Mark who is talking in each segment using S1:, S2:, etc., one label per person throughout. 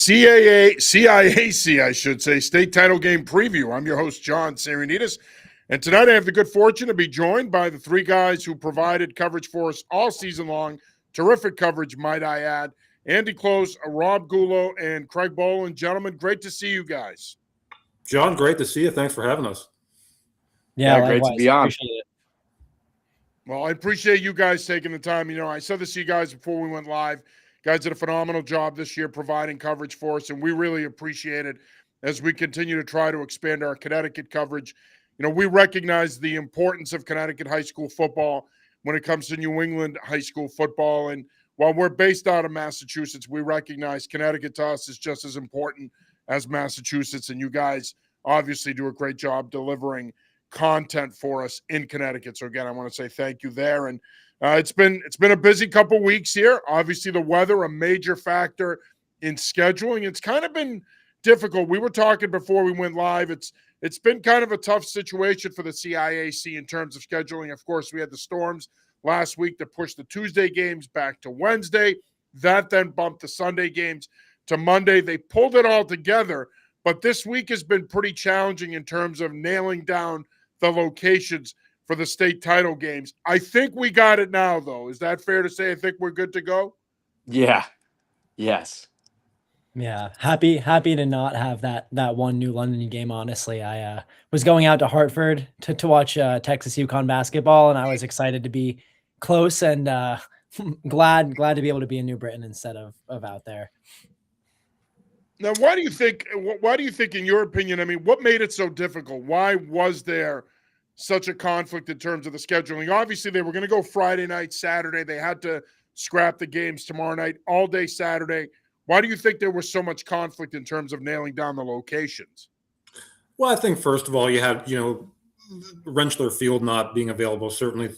S1: CIAC, I should say, state title game preview. I'm your host, John Sarianides, and tonight I have the good fortune to be joined by the three guys who provided coverage for us all season long. Terrific coverage, might I add. Andy Close, Rob Gullo, and Craig Boland. Gentlemen, great to see you guys.
S2: John, great to see you. Thanks for having us.
S3: Yeah, great to be on. Appreciate it.
S1: Well, I appreciate you guys taking the time. You know, I said this to you guys before we went live. Guys did a phenomenal job this year providing coverage for us, and we really appreciate it as we continue to try to expand our Connecticut coverage. You know, we recognize the importance of Connecticut high school football when it comes to New England high school football. And while we're based out of Massachusetts, we recognize Connecticut to us is just as important as Massachusetts. And you guys obviously do a great job delivering content for us in Connecticut. So again, I want to say thank you there. And it's been a busy couple weeks here. Obviously, the weather, a major factor in scheduling. It's kind of been difficult. We were talking before we went live. It's been kind of a tough situation for the CIAC in terms of scheduling. Of course, we had the storms last week that pushed the Tuesday games back to Wednesday. That then bumped the Sunday games to Monday. They pulled it all together, but this week has been pretty challenging in terms of nailing down the locations for the state title games. I think we got it now, though. Is that fair to say? I think we're good to go?
S3: Yeah. Yes.
S4: Yeah. Happy to not have that one New London game, honestly. I was going out to Hartford to watch Texas UConn basketball, and I was excited to be close and glad to be able to be in New Britain instead of out there.
S1: Now, why do you think, in your opinion, I mean, what made it so difficult? Why was there such a conflict in terms of the scheduling? Obviously, they were going to go Friday night, Saturday. They had to scrap the games tomorrow night, all day Saturday. Why do you think there was so much conflict in terms of nailing down the locations?
S2: Well, I think, first of all, you had, Rentschler Field not being available, certainly,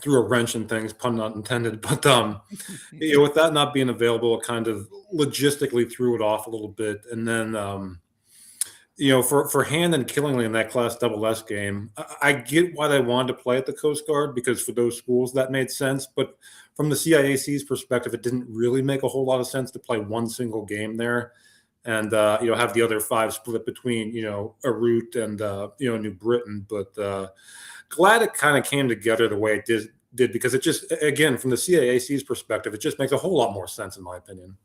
S2: threw a wrench in things, pun not intended. But, with that not being available, it kind of logistically threw it off a little bit. And then, for Hand and Killingly in that Class SS game, I get why they wanted to play at the Coast Guard, because for those schools that made sense. But from the CIAC's perspective, it didn't really make a whole lot of sense to play one single game there and, have the other five split between, a route and, New Britain. But glad it kind of came together the way it did, because it just, again, from the CIAC's perspective, it just makes a whole lot more sense, in my opinion.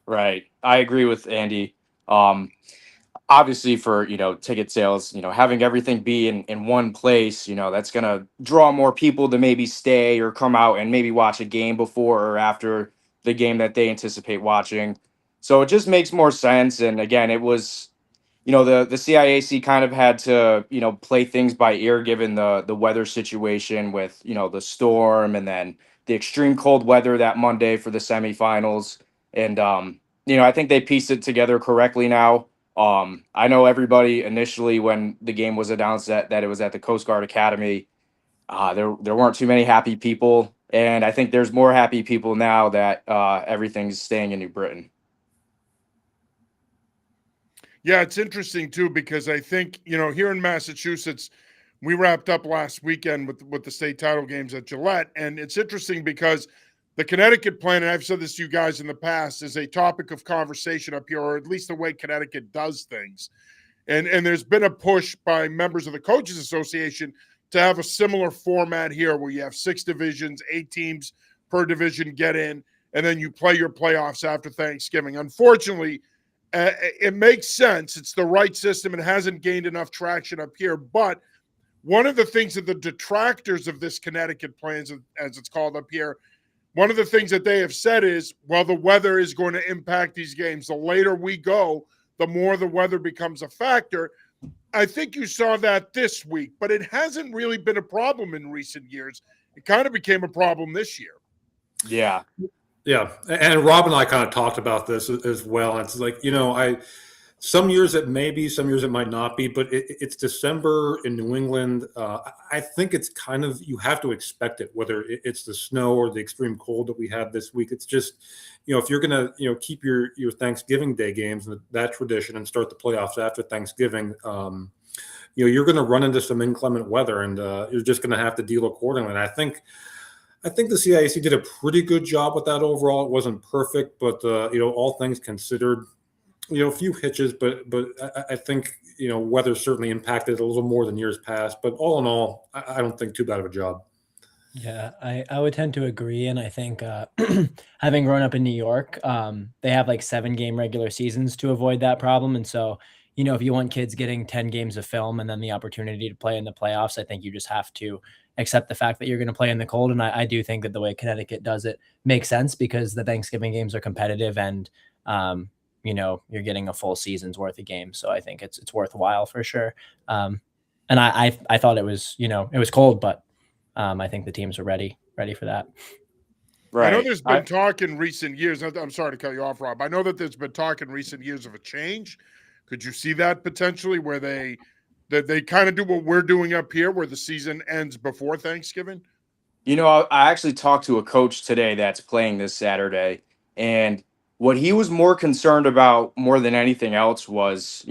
S3: Right. I agree with Andy. Obviously for, ticket sales, having everything be in one place, that's going to draw more people to maybe stay or come out and maybe watch a game before or after the game that they anticipate watching. So it just makes more sense. And again, it was, the CIAC kind of had to, play things by ear given the weather situation with, the storm and then the extreme cold weather that Monday for the semifinals. And, I think they pieced it together correctly now. I know everybody initially when the game was announced that it was at the Coast Guard Academy, there weren't too many happy people. And I think there's more happy people now that everything's staying in New Britain.
S1: Yeah, it's interesting, too, because I think, here in Massachusetts, we wrapped up last weekend with the state title games at Gillette. And it's interesting because the Connecticut plan, and I've said this to you guys in the past, is a topic of conversation up here, or at least the way Connecticut does things. And there's been a push by members of the Coaches Association to have a similar format here where you have 6 divisions, 8 teams per division get in, and then you play your playoffs after Thanksgiving. Unfortunately, it makes sense. It's the right system. It hasn't gained enough traction up here. But one of the things that the detractors of this Connecticut plan, as it's called up here, one of the things that they have said is, well, the weather is going to impact these games. The later we go, the more the weather becomes a factor. I think you saw that this week, but it hasn't really been a problem in recent years. It kind of became a problem this year.
S3: Yeah.
S2: Yeah. And Rob and I kind of talked about this as well. And it's like, some years it may be, some years it might not be, but it's December in New England. I think it's kind of, you have to expect it, whether it's the snow or the extreme cold that we had this week. It's just, if you're going to, keep your Thanksgiving Day games and that tradition and start the playoffs after Thanksgiving, you're going to run into some inclement weather and you're just going to have to deal accordingly. And I think, I think the CIAC did a pretty good job with that overall. It wasn't perfect, but all things considered, a few hitches, but I think weather certainly impacted it a little more than years past. But all in all, I don't think too bad of a job.
S4: Yeah, I would tend to agree, and I think having grown up in New York, they have like 7-game regular seasons to avoid that problem, and so if you want kids getting 10 games of film and then the opportunity to play in the playoffs, I think you just have to accept the fact that you're going to play in the cold. And I do think that the way Connecticut does it makes sense because the Thanksgiving games are competitive, and you're getting a full season's worth of games, so I think it's worthwhile for sure. And I thought it was it was cold, but I think the teams are ready for that.
S1: Right. I know there's been talk in recent years. I'm sorry to cut you off, Rob. I know that there's been talk in recent years of a change. Could you see that potentially where they kind of do what we're doing up here, where the season ends before Thanksgiving?
S3: I actually talked to a coach today that's playing this Saturday, and what he was more concerned about more than anything else was,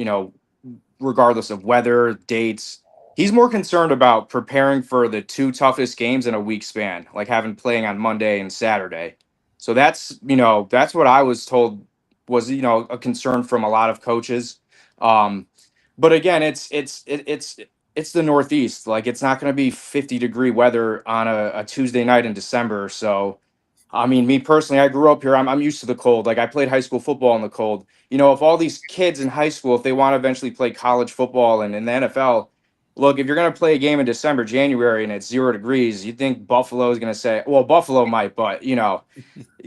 S3: regardless of weather, dates, he's more concerned about preparing for the 2 toughest games in a week span, like having playing on Monday and Saturday. So that's what I was told was, a concern from a lot of coaches. But again, it's the Northeast. Like, it's not going to be 50-degree weather on a Tuesday night in December. So, I mean, me personally, I grew up here. I'm used to the cold. Like, I played high school football in the cold. If all these kids in high school, if they want to eventually play college football and in the NFL, look, if you're going to play a game in December, January, and it's 0 degrees, you think Buffalo is going to say, well, Buffalo might, but,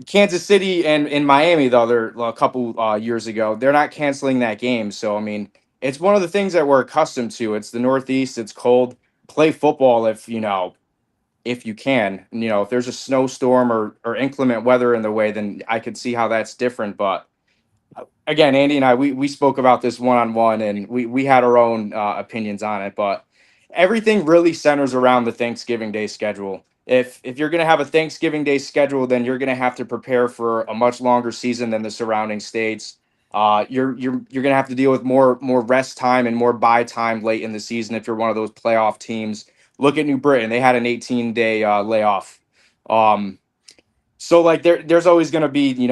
S3: Kansas City and in Miami, a couple years ago, they're not canceling that game. So, I mean, it's one of the things that we're accustomed to. It's the Northeast. It's cold. Play football if you can. If there's a snowstorm or inclement weather in the way, then I could see how that's different. But again, Andy and I, we spoke about this one-on-one, and we had our own opinions on it. But everything really centers around the Thanksgiving Day schedule. If you're going to have a Thanksgiving Day schedule, then you're going to have to prepare for a much longer season than the surrounding states. You're going to have to deal with more rest time and more bye time late in the season if you're one of those playoff teams. Look at New Britain; they had an 18-day layoff. So like there's always going to be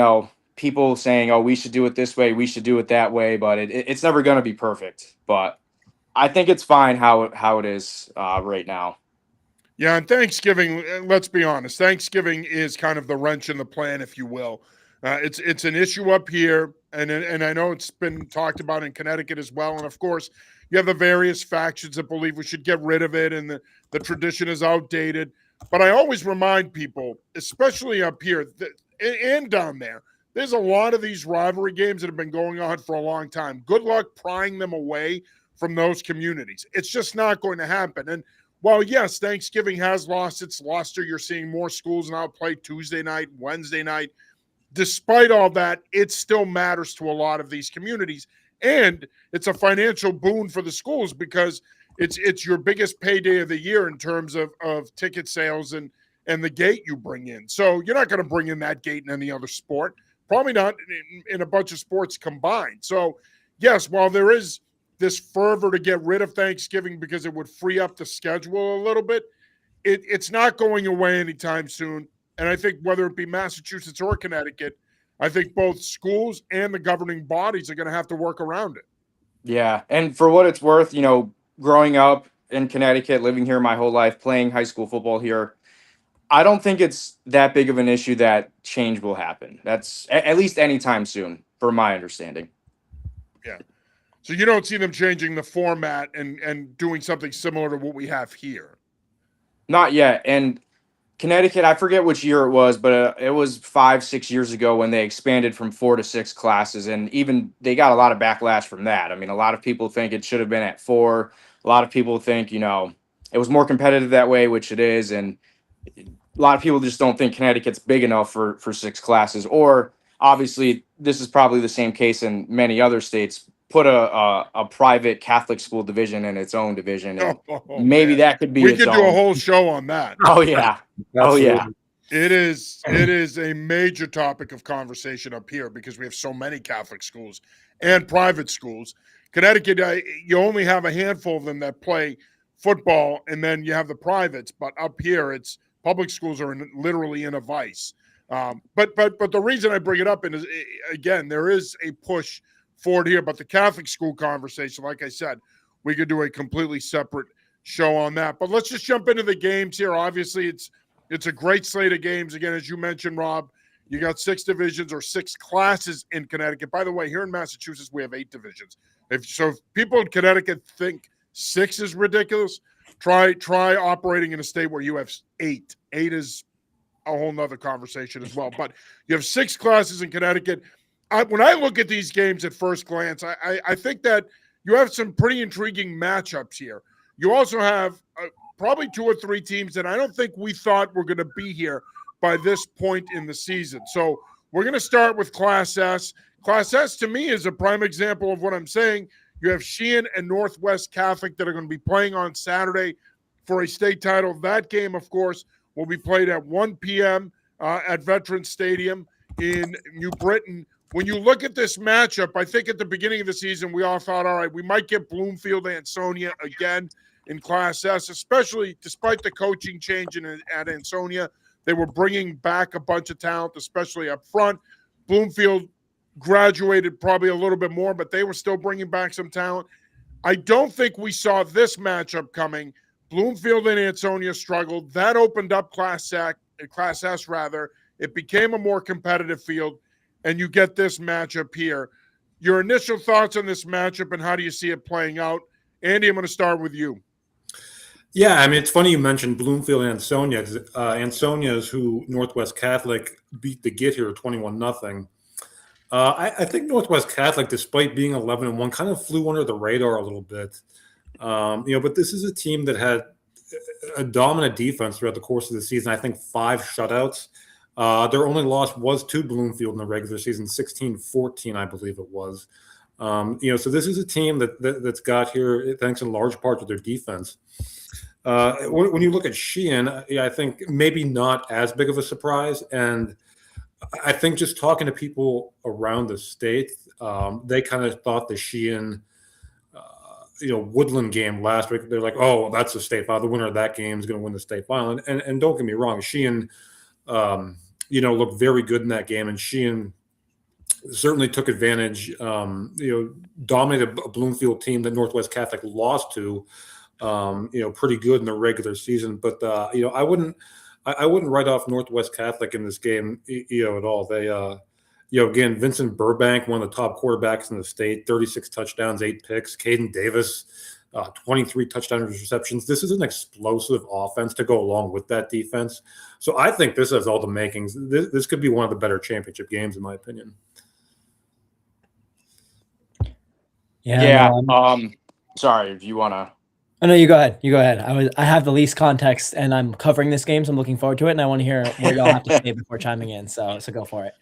S3: people saying, "Oh, we should do it this way, we should do it that way," but it's never going to be perfect. But I think it's fine how it is right now.
S1: Yeah, and Thanksgiving, let's be honest, Thanksgiving is kind of the wrench in the plan, if you will. It's an issue up here, and I know it's been talked about in Connecticut as well. And of course, you have the various factions that believe we should get rid of it, and the tradition is outdated. But I always remind people, especially up here and down there, there's a lot of these rivalry games that have been going on for a long time. Good luck prying them away from those communities. It's just not going to happen. And while, yes, Thanksgiving has lost its luster, you're seeing more schools now play Tuesday night, Wednesday night. Despite all that, it still matters to a lot of these communities. And it's a financial boon for the schools because it's your biggest payday of the year in terms of ticket sales and the gate you bring in. So you're not going to bring in that gate in any other sport, probably not in a bunch of sports combined. So, yes, while there is this fervor to get rid of Thanksgiving because it would free up the schedule a little bit, it's not going away anytime soon. And I think whether it be Massachusetts or Connecticut, I think both schools and the governing bodies are going to have to work around it.
S3: Yeah. And for what it's worth, growing up in Connecticut, living here my whole life, playing high school football here, I don't think it's that big of an issue that change will happen. That's at least anytime soon, from my understanding.
S1: Yeah. So you don't see them changing the format and doing something similar to what we have here?
S3: Not yet. And Connecticut, I forget which year it was, but it was 5-6 years ago when they expanded from 4 to 6 classes. And even they got a lot of backlash from that. I mean, a lot of people think it should have been at 4. A lot of people think, it was more competitive that way, which it is. And a lot of people just don't think Connecticut's big enough for 6 classes. Or obviously, this is probably the same case in many other states. Put a private Catholic school division in its own division. And maybe that could be
S1: we
S3: its
S1: could
S3: own.
S1: do a whole show on that.
S3: Oh, yeah. Oh, yeah.
S1: It is a major topic of conversation up here because we have so many Catholic schools and private schools. Connecticut, you only have a handful of them that play football, and then you have the privates. But up here, it's public schools are literally in a vice. But the reason I bring it up is, again, there is a push forward here. But the Catholic school conversation, like I said, we could do a completely separate show on that. But let's just jump into the games here. Obviously, it's a great slate of games. Again, as you mentioned, Rob, you got 6 divisions or 6 classes in Connecticut. By the way, here in Massachusetts, we have 8 divisions. If people in Connecticut think 6 is ridiculous, try operating in a state where you have 8. 8 is a whole nother conversation as well. But you have 6 classes in Connecticut. When I look at these games at first glance, I think that you have some pretty intriguing matchups here. You also have probably 2 or 3 teams that I don't think we thought were going to be here by this point in the season. So we're going to start with Class S. Class S, to me, is a prime example of what I'm saying. You have Sheehan and Northwest Catholic that are going to be playing on Saturday for a state title. That game, of course, will be played at 1 p.m. At Veterans Stadium in New Britain. When you look at this matchup, I think at the beginning of the season, we all thought, all right, we might get Bloomfield and Ansonia again in Class S, especially despite the coaching change at Ansonia. They were bringing back a bunch of talent, especially up front. Bloomfield graduated probably a little bit more, but they were still bringing back some talent. I don't think we saw this matchup coming. Bloomfield and Ansonia struggled. That opened up Class S rather. It became a more competitive field, and you get this matchup here. Your initial thoughts on this matchup and how do you see it playing out? Andy, I'm going to start with you.
S2: Yeah, I mean, it's funny you mentioned Bloomfield and Ansonia. Ansonia is who Northwest Catholic beat to get here 21-0. I think Northwest Catholic, despite being 11-1, kind of flew under the radar a little bit. But this is a team that had a dominant defense throughout the course of the season. I think 5 shutouts. Their only loss was to Bloomfield in the regular season, 16-14, I believe it was. So this is a team that's got here thanks in large part to their defense. When you look at Sheehan, I think maybe not as big of a surprise. And I think just talking to people around the state, they kind of thought the Sheehan, Woodland game last week, they're like, oh, that's the state final. The winner of that game is going to win the state final. And don't get me wrong, Sheehan, looked very good in that game. And Sheehan certainly took advantage, dominated a Bloomfield team that Northwest Catholic lost to, pretty good in the regular season. But, I wouldn't write off Northwest Catholic in this game, at all. They, again, Vincent Burbank, one of the top quarterbacks in the state, 36 touchdowns, 8 picks. Caden Davis, 23 touchdown receptions. This is an explosive offense to go along with that defense. So I think this has all the makings. This could be one of the better championship games, in my opinion.
S3: Yeah. Sorry, if you want to.
S4: Oh, no, you go ahead. You go ahead. I have the least context, and I'm covering this game, so I'm looking forward to it, and I want to hear what y'all have to say before chiming in. So go for it.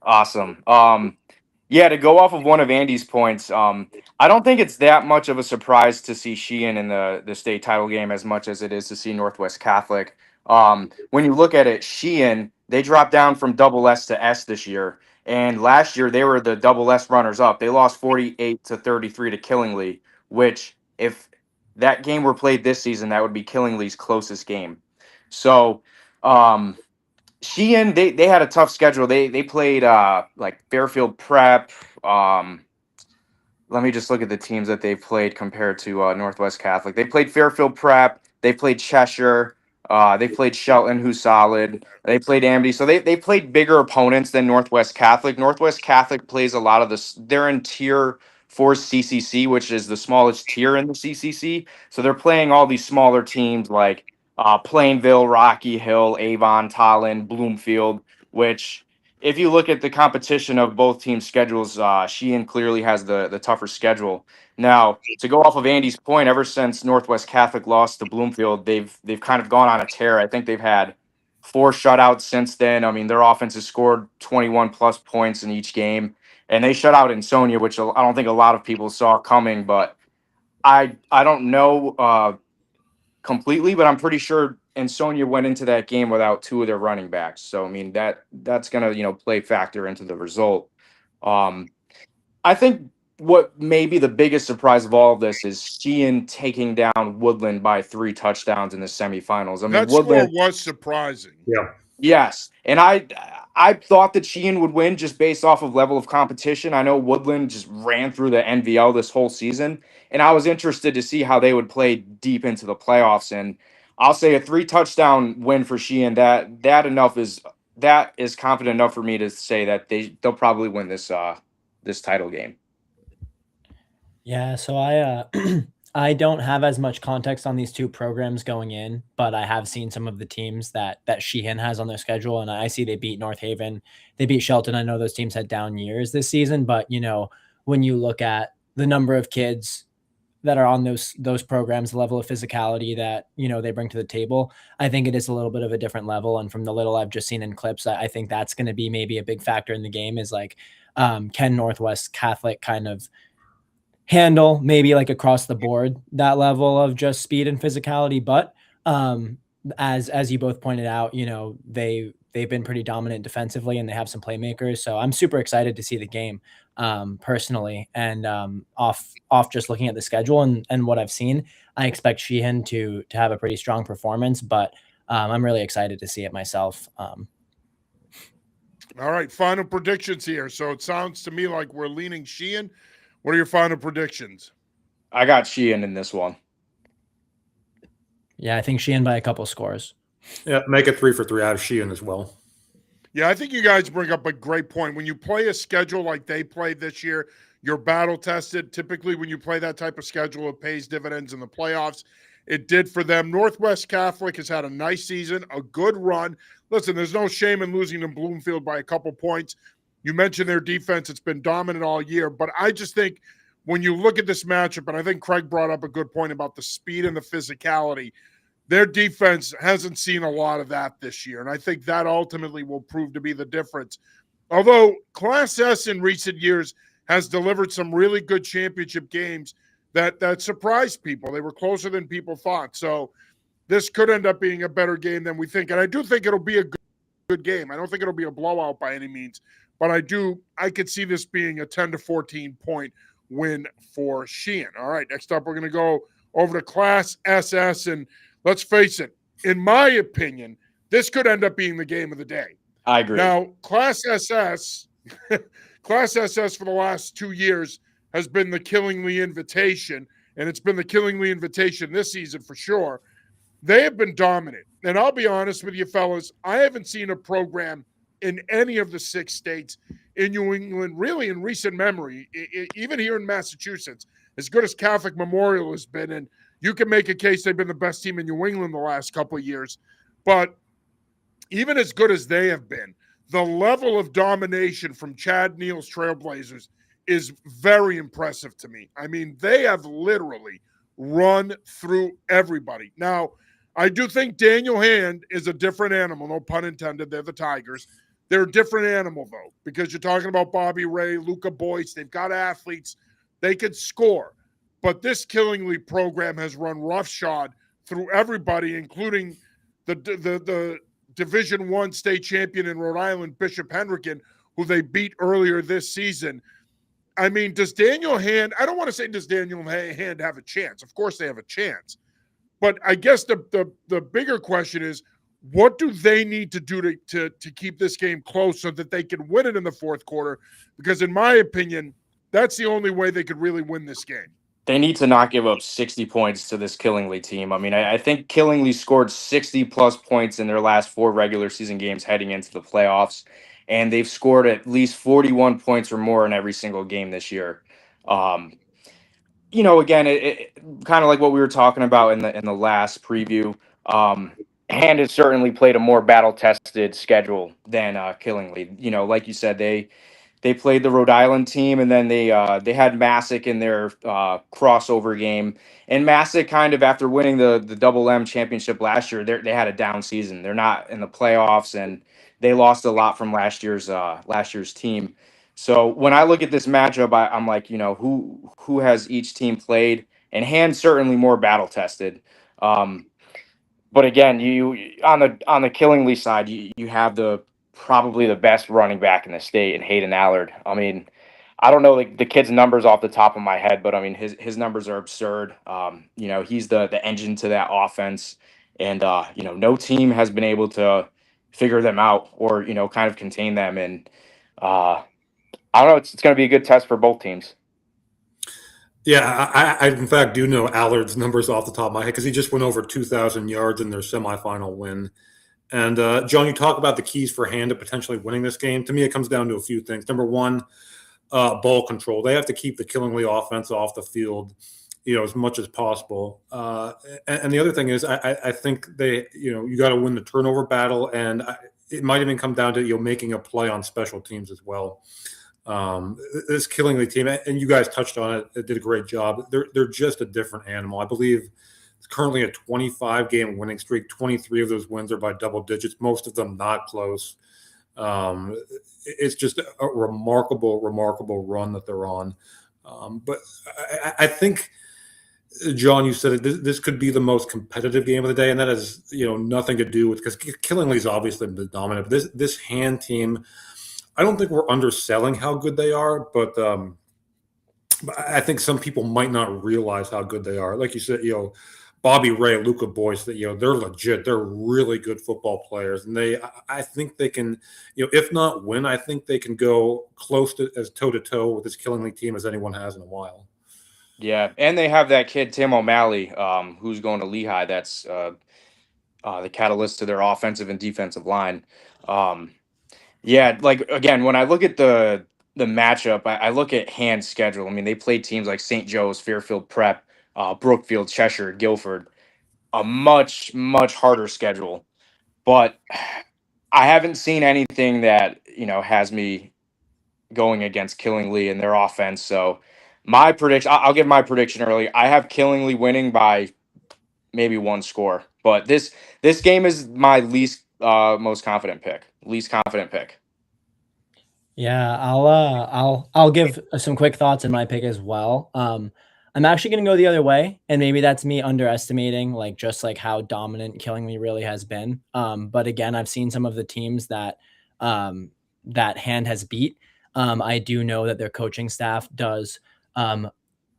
S3: Awesome. To go off of one of Andy's points, I don't think it's that much of a surprise to see Sheehan in the state title game as much as it is to see Northwest Catholic. When you look at it, Sheehan, they dropped down from double S to S this year. And last year, they were the double S runners up. They lost 48-33 to Killingly, which if that game were played this season, that would be Killingly's closest game. So Sheehan, they had a tough schedule. They played like Fairfield Prep. Let me just look at the teams that they played compared to Northwest Catholic. They played Fairfield Prep. They played Cheshire. They played Shelton, who's solid. They played Amity. So they played bigger opponents than Northwest Catholic. Northwest Catholic plays a lot of this. They're in Tier 4 CCC, which is the smallest tier in the CCC. So they're playing all these smaller teams like Plainville, Rocky Hill, Avon, Tallinn, Bloomfield, which if you look at the competition of both teams' schedules, Sheehan clearly has the tougher schedule. Now, to go off of Andy's point, ever since Northwest Catholic lost to Bloomfield, they've kind of gone on a tear. I think they've had 4 shutouts since then. I mean, their offense has scored 21 plus points in each game, and they shut out Ansonia, which I don't think a lot of people saw coming. But I don't know completely, but I'm pretty sure Ansonia went into that game without 2 of their running backs. So I mean that's gonna play factor into the result. I think what may be the biggest surprise of all of this is Sheehan taking down Woodland by 3 touchdowns in the semifinals. I mean,
S1: That score
S3: Woodland,
S1: was surprising.
S2: Yeah.
S3: yes, and I thought that Sheehan would win just based off of level of competition. I know Woodland just ran through the NVL this whole season, and I was interested to see how they would play deep into the playoffs. And I'll say a 3 touchdown win for Sheehan. That is confident enough for me to say that they'll probably win this title game.
S4: Yeah, so I don't have as much context on these two programs going in, but I have seen some of the teams that Sheehan has on their schedule, and I see they beat North Haven, they beat Shelton. I know those teams had down years this season, but when you look at the number of kids that are on those programs, the level of physicality that they bring to the table, I think it is a little bit of a different level. And from the little I've just seen in clips, I think that's going to be maybe a big factor in the game. Is like, can Northwest Catholic kind of handle maybe like across the board that level of just speed and physicality? But as you both pointed out, they've been pretty dominant defensively and they have some playmakers. So I'm super excited to see the game personally. And off just looking at the schedule and what I've seen, I expect Sheehan to have a pretty strong performance, but I'm really excited to see it myself.
S1: All right, final predictions here. So it sounds to me like we're leaning Sheehan. What are your final predictions?
S3: I got Sheehan in this one.
S4: Yeah, I think Sheehan by a couple scores.
S2: Yeah, make it 3 for 3 out of Sheehan as well.
S1: Yeah, I think you guys bring up a great point. When you play a schedule like they played this year, you're battle tested. Typically, when you play that type of schedule, it pays dividends in the playoffs. It did for them. Northwest Catholic has had a nice season, a good run. Listen, there's no shame in losing to Bloomfield by a couple points. You mentioned their defense. It's been dominant all year. But I just think when you look at this matchup, and I think Craig brought up a good point about the speed and the physicality, their defense hasn't seen a lot of that this year. And I think that ultimately will prove to be the difference. Although Class S in recent years has delivered some really good championship games that surprised people. They were closer than people thought. So this could end up being a better game than we think. And I do think it'll be a good game. I don't think it'll be a blowout by any means. But I could see this being a 10 to 14 point win for Sheehan. All right, next up, we're going to go over to Class SS. And let's face it, in my opinion, this could end up being the game of the day.
S3: I agree.
S1: Now, Class SS for the last 2 years has been the Killingly Invitation, and it's been the Killingly Invitation this season for sure. They have been dominant. And I'll be honest with you, fellas, I haven't seen a program in any of the 6 states in New England, really in recent memory, even here in Massachusetts, as good as Catholic Memorial has been. And you can make a case they've been the best team in New England the last couple of years. But even as good as they have been, the level of domination from Chad Neal's Trailblazers is very impressive to me. I mean, they have literally run through everybody. Now, I do think Daniel Hand is a different animal, no pun intended. They're the Tigers. They're a different animal, though, because you're talking about Bobby Ray, Luca Boyce. They've got athletes. They could score. But this Killingly program has run roughshod through everybody, including the Division I state champion in Rhode Island, Bishop Hendricken, who they beat earlier this season. I mean, does Daniel Hand – I don't want to say does Daniel Hand have a chance. Of course they have a chance. But I guess the bigger question is, what do they need to do to keep this game close so that they can win it in the fourth quarter? Because in my opinion, that's the only way they could really win this game.
S3: They need to not give up 60 points to this Killingly team. I mean, I think Killingly scored 60-plus points in their last 4 regular season games heading into the playoffs, and they've scored at least 41 points or more in every single game this year. Again, it kind of like what we were talking about in the last preview. Hand has certainly played a more battle-tested schedule than Killingly. Like you said, they played the Rhode Island team, and then they had Massac in their crossover game. And Massac, kind of after winning the Double M championship last year, they had a down season. They're not in the playoffs, and they lost a lot from last year's team. So when I look at this matchup, I'm like, who has each team played? And Hand certainly more battle tested. But again, you on the Killingly side, you have probably the best running back in the state in Hayden Allard. I mean, I don't know the kid's numbers off the top of my head, but I mean his numbers are absurd. You know, he's the engine to that offense, and you know, no team has been able to figure them out or you know kind of contain them. And I don't know, it's going to be a good test for both teams.
S2: Yeah, I in fact do know Allard's numbers off the top of my head because he just went over 2,000 yards in their semifinal win. And John, you talk about the keys for Hand to potentially winning this game. To me, it comes down to a few things. Number one, ball control. They have to keep the Killingly offense off the field, you know, as much as possible. And the other thing is, I think they, you know, you got to win the turnover battle, and it might even come down to you know making a play on special teams as well. This Killingly team, and you guys touched on it, it did a great job. They're just a different animal. I believe it's currently a 25-game winning streak. 23 of those wins are by double digits, most of them not close. It's just a remarkable run that they're on. But I think, John, you said it, this could be the most competitive game of the day, and that has you know nothing to do with because Killingly's obviously been dominant. But this Hand team, I don't think we're underselling how good they are, but I think some people might not realize how good they are. Like you said, you know, Bobby Ray, Luca Boyce, that you know they're legit. They're really good football players, and I think they can, you know, if not win, I think they can go close to as toe to toe with this Killingly team as anyone has in a while.
S3: Yeah, and they have that kid Tim O'Malley, who's going to Lehigh. That's the catalyst to their offensive and defensive line. Yeah, like again, when I look at the matchup, I look at Hand's schedule. I mean, they play teams like St. Joe's, Fairfield Prep, Brookfield, Cheshire, Guilford. A much harder schedule, but I haven't seen anything that you know has me going against Killingly and their offense. So my prediction, I'll give my prediction early. I have Killingly winning by maybe one score, but this game is my least most confident pick. Least confident pick.
S4: Yeah, I'll give some quick thoughts in my pick as well. I'm actually gonna go the other way, and maybe that's me underestimating like just like how dominant Killingly really has been. But again, I've seen some of the teams that that Hand has beat. I do know that their coaching staff does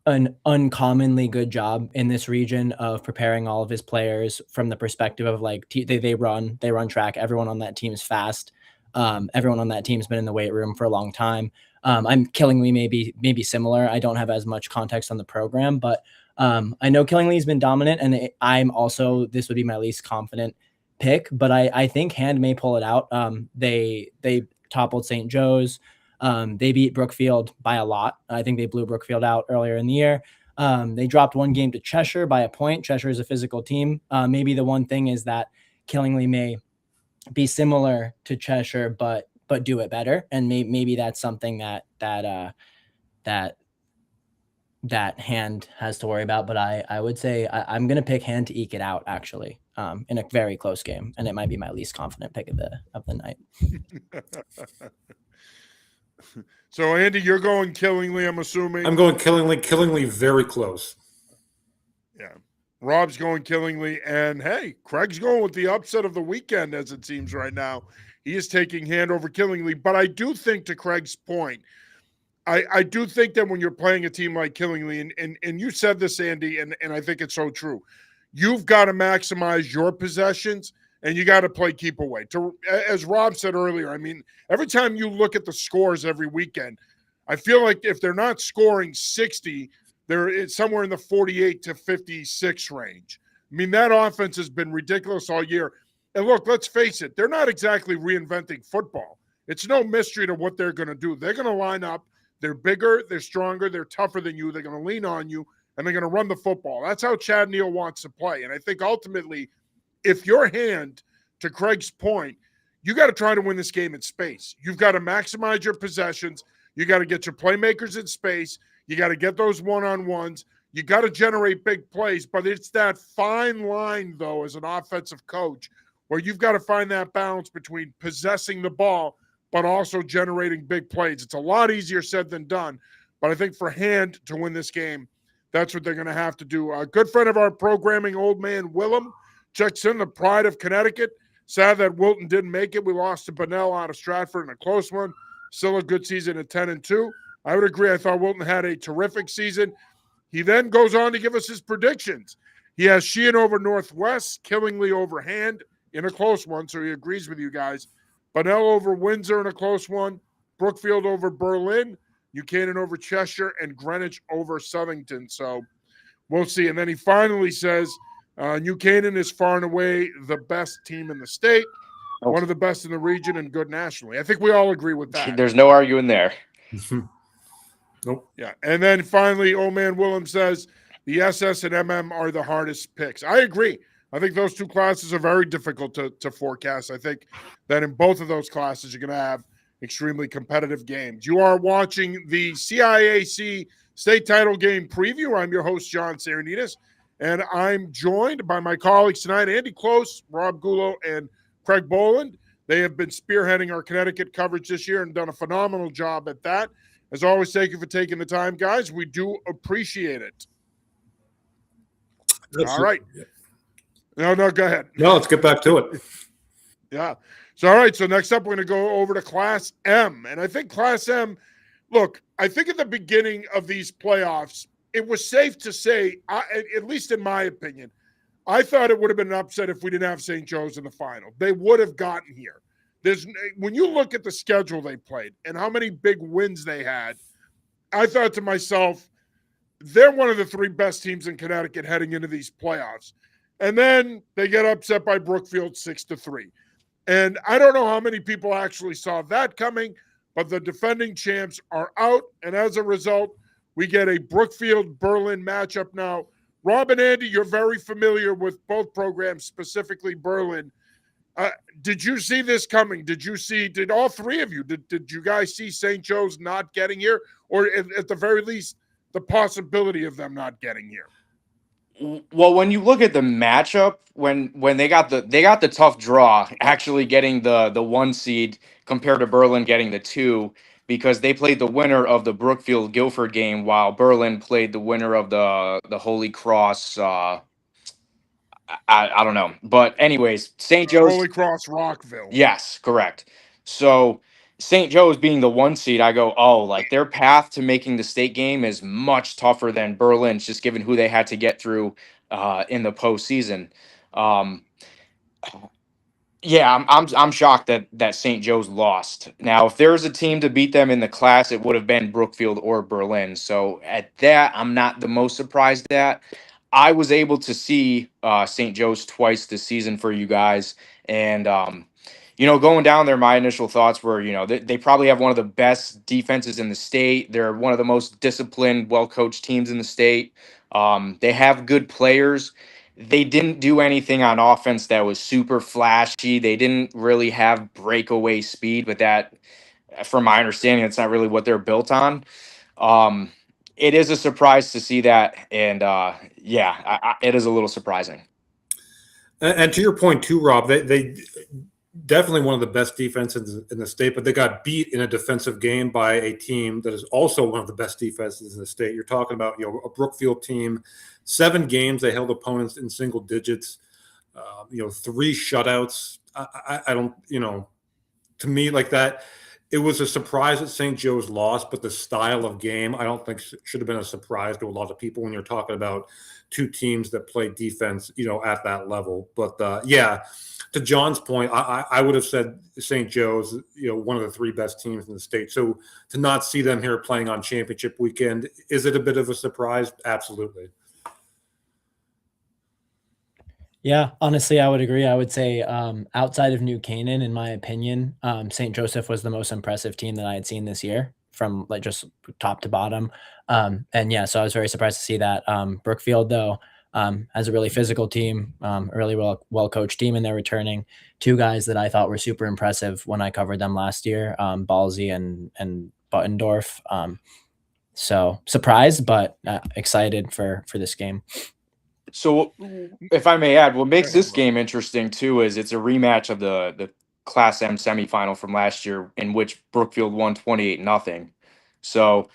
S4: an uncommonly good job in this region of preparing all of his players from the perspective of like they run track. Everyone on that team is fast. Everyone on that team's been in the weight room for a long time. I'm Killingly maybe similar. I don't have as much context on the program, but I know Killingly's been dominant, and I'm also this would be my least confident pick, but I think Hand may pull it out. They toppled St. Joe's. They beat Brookfield by a lot. I think they blew Brookfield out earlier in the year. They dropped one game to Cheshire by a point. Cheshire is a physical team. Maybe the one thing is that Killingly may be similar to Cheshire, but do it better. And maybe that's something that Hand has to worry about. But I would say I'm going to pick Hand to eke it out actually in a very close game. And it might be my least confident pick of the night.
S1: So Andy, you're going Killingly, I'm assuming.
S2: I'm going Killingly very close.
S1: Yeah. Rob's going Killingly, and hey, Craig's going with the upset of the weekend, as it seems right now. He is taking Hand over Killingly, but I do think, to Craig's point, I do think that when you're playing a team like Killingly, and you said this, Andy, and I think it's so true, you've got to maximize your possessions, and you got to play keep away. As Rob said earlier, I mean, every time you look at the scores every weekend, I feel like if they're not scoring 60, they're somewhere in the 48 to 56 range. I mean, that offense has been ridiculous all year. And look, let's face it, they're not exactly reinventing football. It's no mystery to what they're going to do. They're going to line up. They're bigger, they're stronger, they're tougher than you. They're going to lean on you, and they're going to run the football. That's how Chad Neal wants to play. And I think ultimately, if your Hand, to Craig's point, you got to try to win this game in space. You've got to maximize your possessions. You got to get your playmakers in space. You got to get those one-on-ones. You got to generate big plays, but it's that fine line, though, as an offensive coach, where you've got to find that balance between possessing the ball but also generating big plays. It's a lot easier said than done, but I think for Hand to win this game, that's what they're going to have to do. A good friend of our programming, Old Man Willem, checks in, the pride of Connecticut. Sad that Wilton didn't make it. We lost to Bunnell out of Stratford in a close one. Still a good season at 10-2. I would agree. I thought Wilton had a terrific season. He then goes on to give us his predictions. He has Sheehan over Northwest, Killingly over Hand in a close one, so he agrees with you guys. Bunnell over Windsor in a close one, Brookfield over Berlin, Buchanan over Cheshire, and Greenwich over Southington. So we'll see. And then he finally says New Canaan is far and away the best team in the state, one of the best in the region, and good nationally. I think we all agree with that.
S3: There's no arguing there.
S2: Nope.
S1: Yeah. And then finally, Old Man Willem says the SS and MM are the hardest picks. I agree. I think those two classes are very difficult to forecast. I think that in both of those classes, you're going to have extremely competitive games. You are watching the CIAC state title game preview. I'm your host, John Sarianides, and I'm joined by my colleagues tonight, Andy Close, Rob Gullo, and Craig Boland. They have been spearheading our Connecticut coverage this year and done a phenomenal job at that. As always, thank you for taking the time, guys. We do appreciate it. All right. No, go ahead.
S2: No, let's get back to it.
S1: Yeah. So, all right. So next up, we're going to go over to Class M. And I think Class M, look, I think at the beginning of these playoffs, it was safe to say, at least in my opinion, I thought it would have been an upset if we didn't have St. Joe's in the final. They would have gotten here. When you look at the schedule they played and how many big wins they had, I thought to myself, they're one of the three best teams in Connecticut heading into these playoffs. And then they get upset by Brookfield 6-3. And I don't know how many people actually saw that coming, but the defending champs are out. And as a result, we get a Brookfield-Berlin matchup now. Rob and Andy, you're very familiar with both programs, specifically Berlin. Did you see this coming? Did all three of you, did you guys see St. Joe's not getting here? Or at the very least, the possibility of them not getting here?
S3: Well, when you look at the matchup, when they got the tough draw, actually getting the 1 seed compared to Berlin getting the 2, because they played the winner of the Brookfield Guilford game while Berlin played the winner of the Holy Cross. I don't know, but anyways, St. Joe's
S1: Holy Cross Rockville.
S3: Yes, correct. So St. Joe's being the 1 seed, I go, oh, like their path to making the state game is much tougher than Berlin's, just given who they had to get through in the postseason. Yeah, I'm shocked that St. Joe's lost. Now, if there's a team to beat them in the class, it would have been Brookfield or Berlin. So at that, I'm not the most surprised at. I was able to see St. Joe's twice this season for you guys, and going down there, my initial thoughts were, they probably have one of the best defenses in the state. They're one of the most disciplined, well-coached teams in the state. They have good players. They didn't do anything on offense that was super flashy. They didn't really have breakaway speed, but that, from my understanding, that's not really what they're built on. It is a surprise to see that, and it is a little surprising.
S2: And to your point too, Rob, they definitely one of the best defenses in the state, but they got beat in a defensive game by a team that is also one of the best defenses in the state. You're talking about a Brookfield team, 7 games they held opponents in single digits, 3 shutouts. I don't, to me like that. It was a surprise that St. Joe's lost, but the style of game, I don't think should have been a surprise to a lot of people when you're talking about 2 teams that play defense, at that level. But to John's point, I would have said St. Joe's, one of the 3 best teams in the state. So to not see them here playing on championship weekend, is it a bit of a surprise? Absolutely.
S4: Yeah, honestly, I would agree. I would say outside of New Canaan, in my opinion, St. Joseph was the most impressive team that I had seen this year from like just top to bottom. So I was very surprised to see that. Brookfield, though, has a really physical team, a really well-coached team, and they're returning 2 guys that I thought were super impressive when I covered them last year, Balsey and Buttendorf. So surprised, but excited for this game.
S3: So, if I may add, what makes this game interesting too is it's a rematch of the Class M semifinal from last year, in which Brookfield won 28-0. So,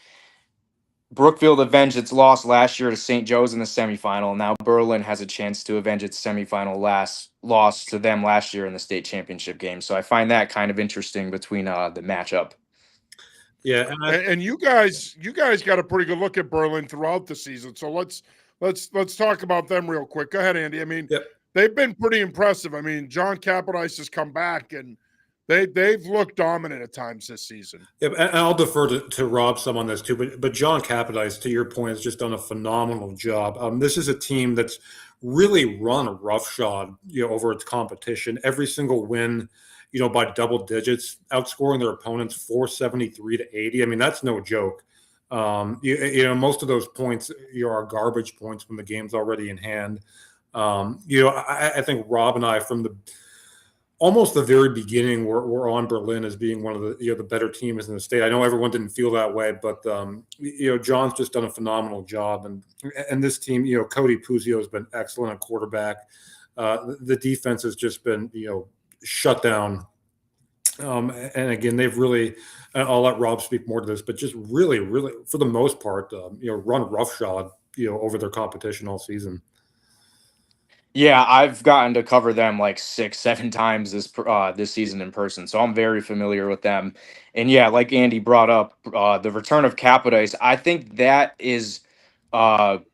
S3: Brookfield avenged its loss last year to St. Joe's in the semifinal. Now Berlin has a chance to avenge its semifinal loss to them last year in the state championship game. So I find that kind of interesting between the matchup.
S2: Yeah,
S1: And you guys got a pretty good look at Berlin throughout the season. So let's talk about them real quick. Go ahead, Andy. I mean,
S2: yep.
S1: they've been pretty impressive. I mean, John Capodice has come back, and they've looked dominant at times this season.
S2: Yep, and I'll defer to Rob some on this too, but John Capodice, to your point, has just done a phenomenal job. This is a team that's really run roughshod, over its competition. Every single win, by double digits, outscoring their opponents 473 to 80. I mean, that's no joke. Most of those points are garbage points when the game's already in hand. I think Rob and I, from almost the very beginning, we're on Berlin as being one of the better teams in the state. I know everyone didn't feel that way, but John's just done a phenomenal job, and this team, Cody Puzio has been excellent at quarterback. The defense has just been shut down, and again, they've really. I'll let Rob speak more to this, but just really, really, for the most part, run roughshod, over their competition all season.
S3: Yeah, I've gotten to cover them like 6, 7 times this season in person, so I'm very familiar with them. And yeah, like Andy brought up, the return of Capodice, I think that is, it's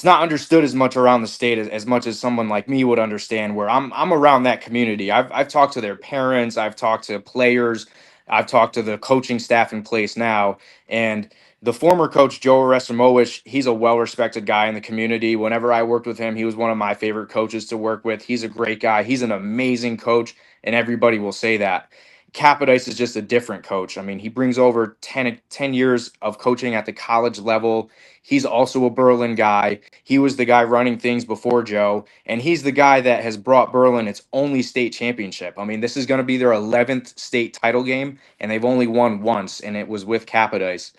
S3: not understood as much around the state as much as someone like me would understand. Where I'm around that community. I've talked to their parents, I've talked to players, I've talked to the coaching staff in place now, and the former coach Joe Resimowicz, he's a well-respected guy in the community. Whenever I worked with him, he was one of my favorite coaches to work with. He's a great guy. He's an amazing coach, and everybody will say that. Capodice is just a different coach. I mean, he brings over 10 years of coaching at the college level. He's also a Berlin guy. He was the guy running things before Joe, and he's the guy that has brought Berlin its only state championship. I mean, this is going to be their 11th state title game, and they've only won once, and it was with Capodice.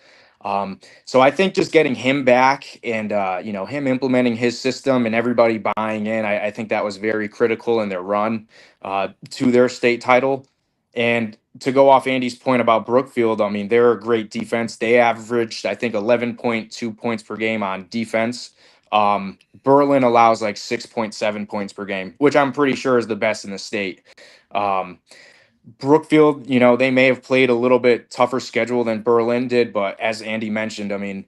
S3: So I think just getting him back and him implementing his system and everybody buying in, I think that was very critical in their run to their state title. And to go off Andy's point about Brookfield, I mean, they're a great defense. They averaged, I think, 11.2 points per game on defense. Berlin allows like 6.7 points per game, which I'm pretty sure is the best in the state. Brookfield, they may have played a little bit tougher schedule than Berlin did, but as Andy mentioned, I mean,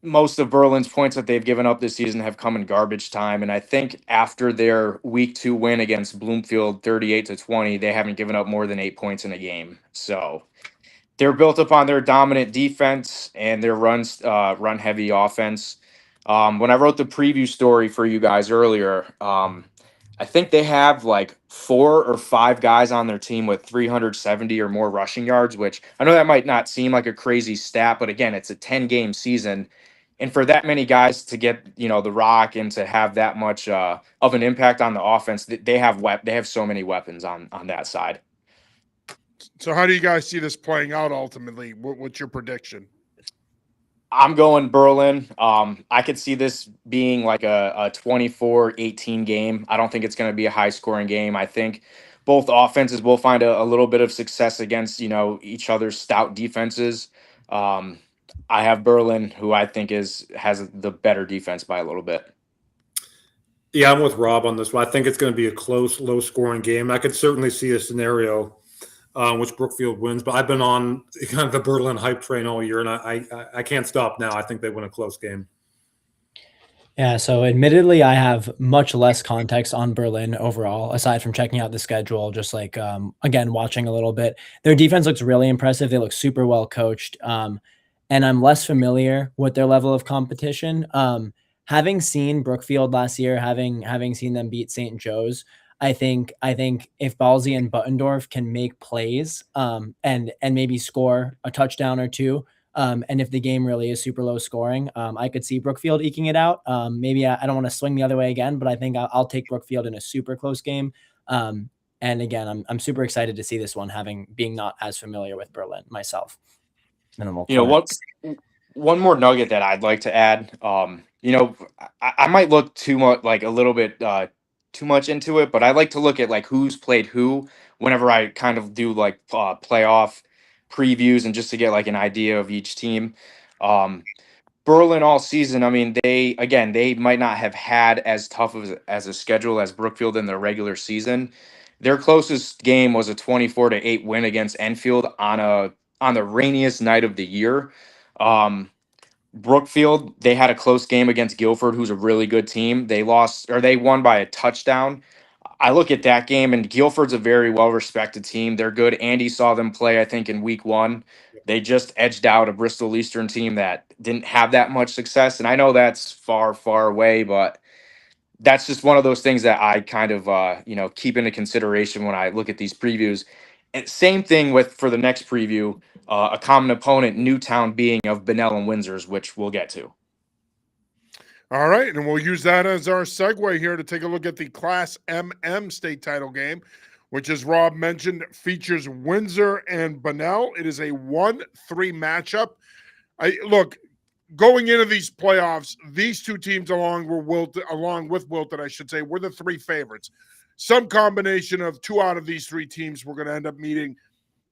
S3: most of Berlin's points that they've given up this season have come in garbage time. And I think after their week 2 win against Bloomfield 38-20, they haven't given up more than 8 points in a game. So they're built upon their dominant defense and their run heavy offense. When I wrote the preview story for you guys earlier, I think they have like 4 or 5 guys on their team with 370 or more rushing yards, which I know that might not seem like a crazy stat, but again, it's a 10-game season. And for that many guys to get, the rock and to have that much of an impact on the offense, they have so many weapons on that side.
S1: So how do you guys see this playing out ultimately? What's your prediction?
S3: I'm going Berlin. I could see this being like a 24-18 game. I don't think it's going to be a high-scoring game. I think both offenses will find a little bit of success against, each other's stout defenses. I have Berlin, who I think has the better defense by a little bit.
S2: Yeah, I'm with Rob on this one. I think it's going to be a close, low-scoring game. I could certainly see a scenario which Brookfield wins, but I've been on kind of the Berlin hype train all year, and I can't stop now. I think they win a close game.
S4: Yeah, so admittedly, I have much less context on Berlin overall, aside from checking out the schedule, just like, again, watching a little bit. Their defense looks really impressive. They look super well coached. And I'm less familiar with their level of competition. Having seen Brookfield last year, having seen them beat St. Joe's, I think if Balsey and Buttendorf can make plays and maybe score a touchdown or two, and if the game really is super low scoring, I could see Brookfield eking it out. Maybe I don't want to swing the other way again, but I think I'll take Brookfield in a super close game. And again, I'm super excited to see this one, being not as familiar with Berlin myself.
S3: One more nugget that I'd like to add. I might look too much, like a little bit too much into it, but I like to look at like who's played who whenever I kind of do like playoff previews and just to get like an idea of each team. Berlin all season, I mean, they might not have had as tough as a schedule as Brookfield in their regular season. Their closest game was a 24-8 win against Enfield on a on the rainiest night of the year. Brookfield, they had a close game against Guilford, who's a really good team. They lost, or they won by a touchdown. I look at that game, and Guilford's a very well-respected team. They're good. Andy saw them play, I think, in week 1. They just edged out a Bristol Eastern team that didn't have that much success. And I know that's far, far away, but that's just one of those things that I kind of, keep into consideration when I look at these previews. And same thing with for the next preview, a common opponent, Newtown being of Bunnell and Windsor's, which we'll get to.
S1: All right, and we'll use that as our segue here to take a look at the Class MM state title game, which, as Rob mentioned, features Windsor and Bunnell. It is a 1-3 matchup. Look, going into these playoffs, these two teams along with Wilton, I should say, were the 3 favorites. Some combination of 2 out of these 3 teams we're going to end up meeting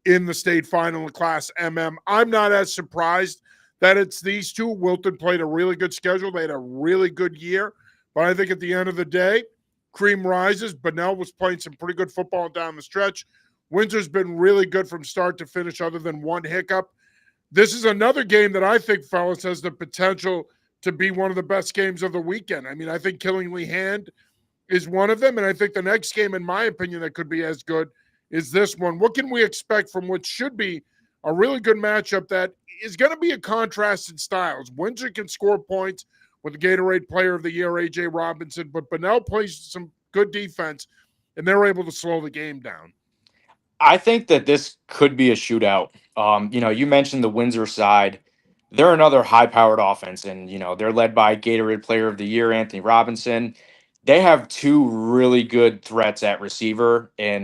S1: in the state final in Class MM. I'm not as surprised that it's these two. Wilton played a really good schedule. They had a really good year. But I think at the end of the day, cream rises. Bunnell was playing some pretty good football down the stretch. Windsor's been really good from start to finish other than one hiccup. This is another game that I think, fellas, has the potential to be one of the best games of the weekend. I mean, I think Killingly Hand is one of them, and I think the next game, in my opinion, that could be as good is this one. What can we expect from what should be a really good matchup that is going to be a contrast in styles? Windsor can score points with the Gatorade Player of the Year, A.J. Robinson, but Bunnell plays some good defense, and they're able to slow the game down.
S3: I think that this could be a shootout. You mentioned the Windsor side. They're another high-powered offense, and, they're led by Gatorade Player of the Year, Anthony Robinson. They have 2 really good threats at receiver in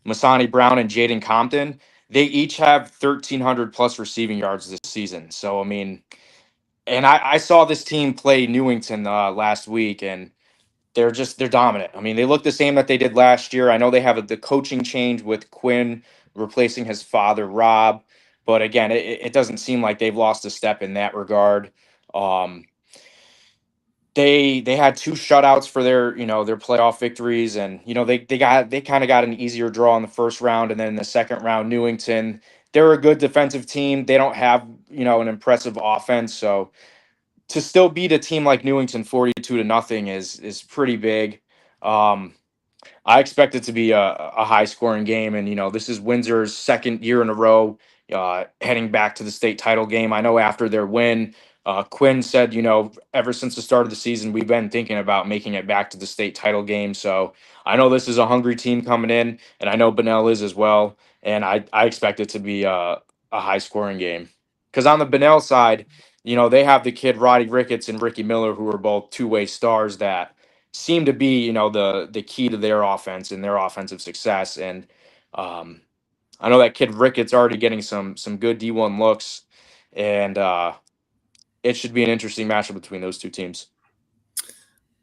S3: Masani Brown and Jaden Compton. They each have 1,300-plus receiving yards this season. So, I mean, and I saw this team play Newington last week, and they're dominant. I mean, they look the same that they did last year. I know they have the coaching change with Quinn replacing his father, Rob. But again, it doesn't seem like they've lost a step in that regard. They had 2 shutouts for their playoff victories, and they kind of got an easier draw in the first round, and then in the second round, Newington, they're a good defensive team. They don't have an impressive offense, so to still beat a team like Newington 42-0 is pretty big. I expect it to be a high scoring game, and this is Windsor's second year in a row heading back to the state title game. I know after their win, Quinn said, ever since the start of the season, we've been thinking about making it back to the state title game. So I know this is a hungry team coming in, and I know Bunnell is as well. And I expect it to be a high scoring game. Because on the Bunnell side, they have the kid Roddy Ricketts and Ricky Miller, who are both 2-way stars that seem to be, the key to their offense and their offensive success. And I know that kid Ricketts already getting some good D1 looks, and it should be an interesting matchup between those 2 teams.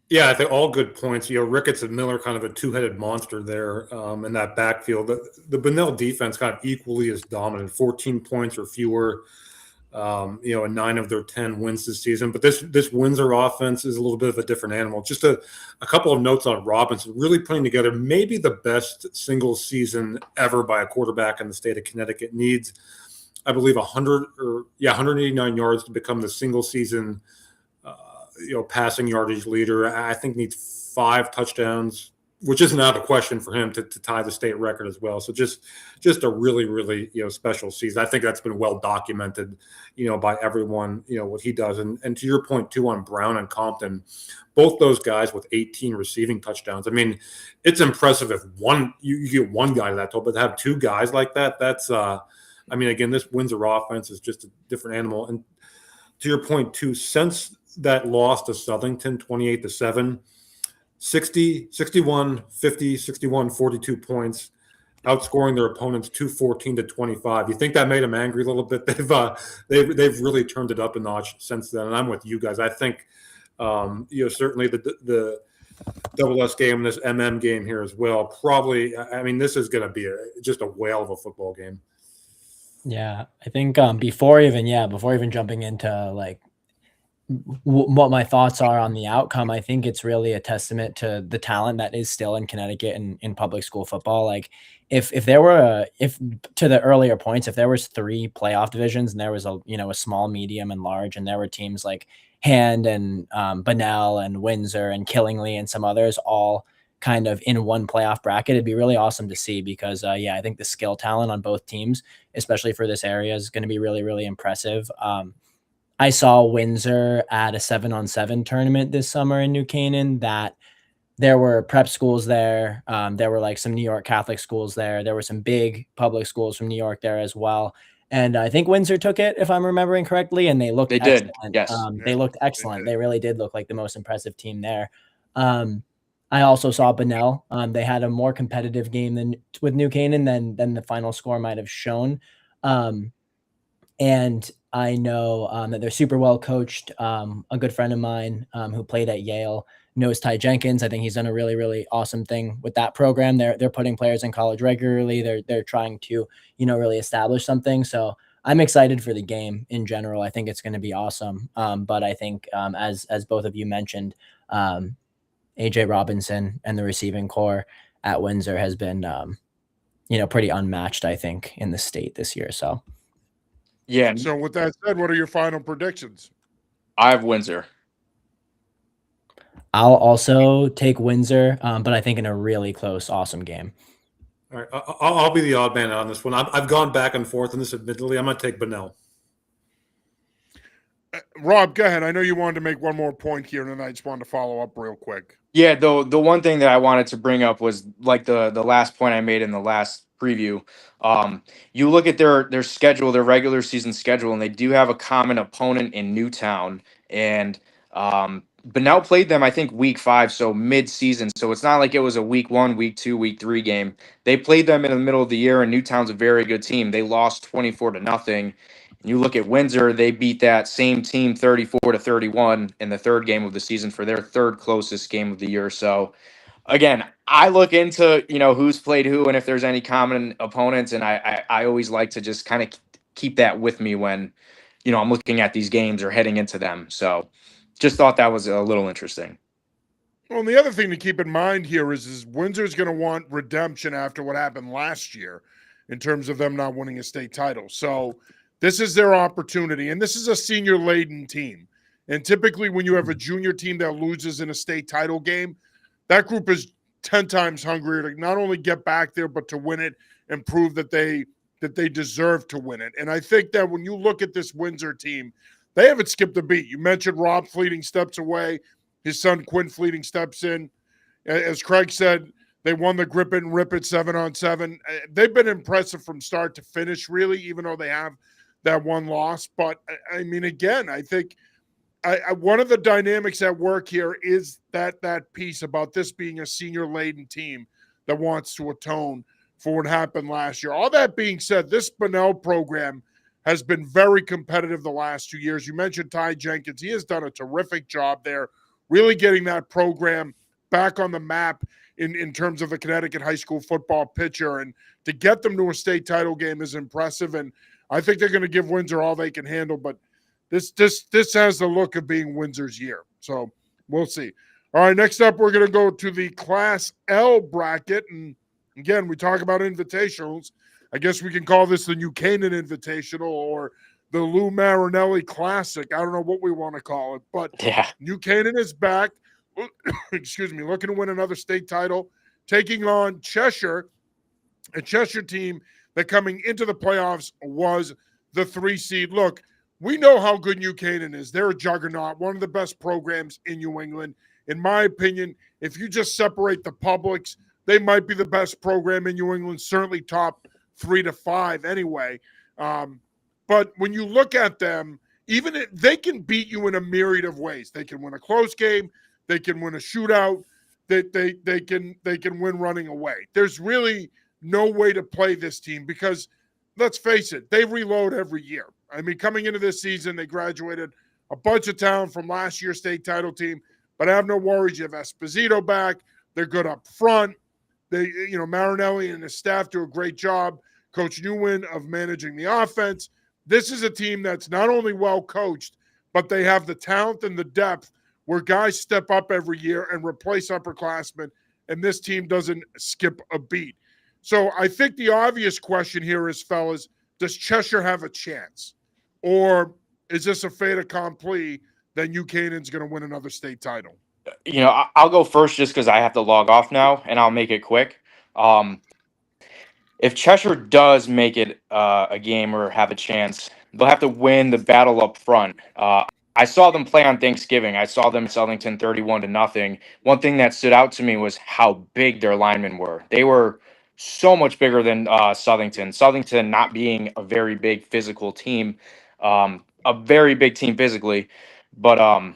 S2: Yeah, I think all good points. Ricketts and Miller kind of a 2-headed monster there in that backfield. The Bunnell defense kind of equally as dominant, 14 points or fewer. In 9 of their 10 wins this season. But this Windsor offense is a little bit of a different animal. Just a couple of notes on Robinson, really putting together maybe the best single season ever by a quarterback in the state of Connecticut. Needs, I believe, 189 yards to become the single season, passing yardage leader. I think needs 5 touchdowns, which isn't out of the question for him to tie the state record as well. So just a really, really, special season. I think that's been well documented, by everyone, what he does. And to your point too, on Brown and Compton, both those guys with 18 receiving touchdowns. I mean, it's impressive if you get one guy to that total, but to have 2 guys like that, that's, again, this Windsor offense is just a different animal. And to your point too, since that loss to Southington, 28-7, 60, 61, 50, 61, 42 points, outscoring their opponents 214-25. You think that made them angry a little bit? They've really turned it up a notch since then. And I'm with you guys. I think certainly the double S game and this MM game here as well. Probably, this is going to be just a whale of a football game.
S4: Yeah, I think before even jumping into like what my thoughts are on the outcome, I think it's really a testament to the talent that is still in Connecticut and in public school football. Like, if there were if to the earlier points, if there was 3 playoff divisions and there was a small, medium, and large, and there were teams like Hand and Bunnell and Windsor and Killingly and some others all kind of in one playoff bracket, it'd be really awesome to see because yeah, I think the skill talent on both teams, especially for this area, is going to be really, really impressive. I saw Windsor at a 7-on-7 tournament this summer in New Canaan that there were prep schools there. There were like some New York Catholic schools there. There were some big public schools from New York there as well. And I think Windsor took it, if I'm remembering correctly, and they looked
S3: did.
S4: excellent.
S3: Yes.
S4: They looked excellent. They really did look like the most impressive team there. I also saw Bunnell. They had a more competitive game than with New Canaan than the final score might have shown. And I know that they're super well coached. A good friend of mine who played at Yale knows Ty Jenkins. I think he's done a really, really awesome thing with that program. They're putting players in college regularly. They're trying to, really establish something. So I'm excited for the game in general. I think it's going to be awesome. But I think as both of you mentioned, AJ Robinson and the receiving core at Windsor has been, pretty unmatched, I think, in the state this year. So.
S3: Yeah.
S1: So with that said, what are your final predictions?
S3: I have Windsor.
S4: I'll also take Windsor, but I think in a really close, awesome game.
S2: All right, I'll be the odd man on this one. I've gone back and forth on this. Admittedly, I'm going to take Bunnell.
S1: Rob, go ahead. I know you wanted to make one more point here, and then I just wanted to follow up real quick.
S3: Yeah, the one thing that I wanted to bring up was like the last point I made in the last preview. You look at their schedule, their regular season schedule, and they do have a common opponent in Newtown. And Bunnell played them, I think, week 5, so mid-season. So it's not like it was a week 1, week 2, week 3 game. They played them in the middle of the year, and Newtown's a very good team. They lost 24-0. You look at Windsor, they beat that same team 34-31 in the third game of the season for their third closest game of the year. So again, I look into, who's played who and if there's any common opponents. And I always like to just kind of keep that with me when, I'm looking at these games or heading into them. So just thought that was a little interesting.
S1: Well, and the other thing to keep in mind here is Windsor's going to want redemption after what happened last year in terms of them not winning a state title. So this is their opportunity, and this is a senior-laden team. And typically when you have a junior team that loses in a state title game, that group is 10 times hungrier to not only get back there, but to win it and prove that they deserve to win it. And I think that when you look at this Windsor team, they haven't skipped a beat. You mentioned Rob Fleeting steps away. His son Quinn Fleeting steps in. As Craig said, they won the grip it and rip it 7-on-7. They've been impressive from start to finish, really, even though they have that one loss. But I mean, again, I think one of the dynamics at work here is that piece about this being a senior-laden team that wants to atone for what happened last year. All that being said, this Bunnell program has been very competitive the last 2 years. You mentioned Ty Jenkins. He has done a terrific job there, really getting that program back on the map in terms of the Connecticut high school football picture. And to get them to a state title game is impressive. And I think they're going to give Windsor all they can handle, but this has the look of being Windsor's year. So we'll see. All right, next up, we're going to go to the Class L bracket. And again, we talk about invitationals. I guess we can call this the New Canaan Invitational or the Lou Marinelli Classic. I don't know what we want to call it, but
S3: Yeah.
S1: New Canaan is back. Excuse me, looking to win another state title, taking on Cheshire, a Cheshire team that coming into the playoffs was the 3 seed. Look, we know how good New Canaan is. They're a juggernaut, one of the best programs in New England. In my opinion, if you just separate the publics, they might be the best program in New England, certainly top 3 to 5 anyway. But when you look at them, they can beat you in a myriad of ways. They can win a close game. They can win a shootout. They can win running away. There's really no way to play this team because, let's face it, they reload every year. I mean, coming into this season, they graduated a bunch of talent from last year's state title team, but I have no worries. You have Esposito back. They're good up front. Marinelli and his staff do a great job. Coach Newman of managing the offense. This is a team that's not only well coached, but they have the talent and the depth where guys step up every year and replace upperclassmen, and this team doesn't skip a beat. So I think the obvious question here is, fellas, does Cheshire have a chance? Or is this a fait accompli that New Canaan's going to win another state title?
S3: I'll go first just because I have to log off now, and I'll make it quick. If Cheshire does make it a game or have a chance, they'll have to win the battle up front. I saw them play on Thanksgiving. I saw them Southington 31-0. One thing that stood out to me was how big their linemen were. They were so much bigger than Southington. Southington not being a very big physical team, a very big team physically, but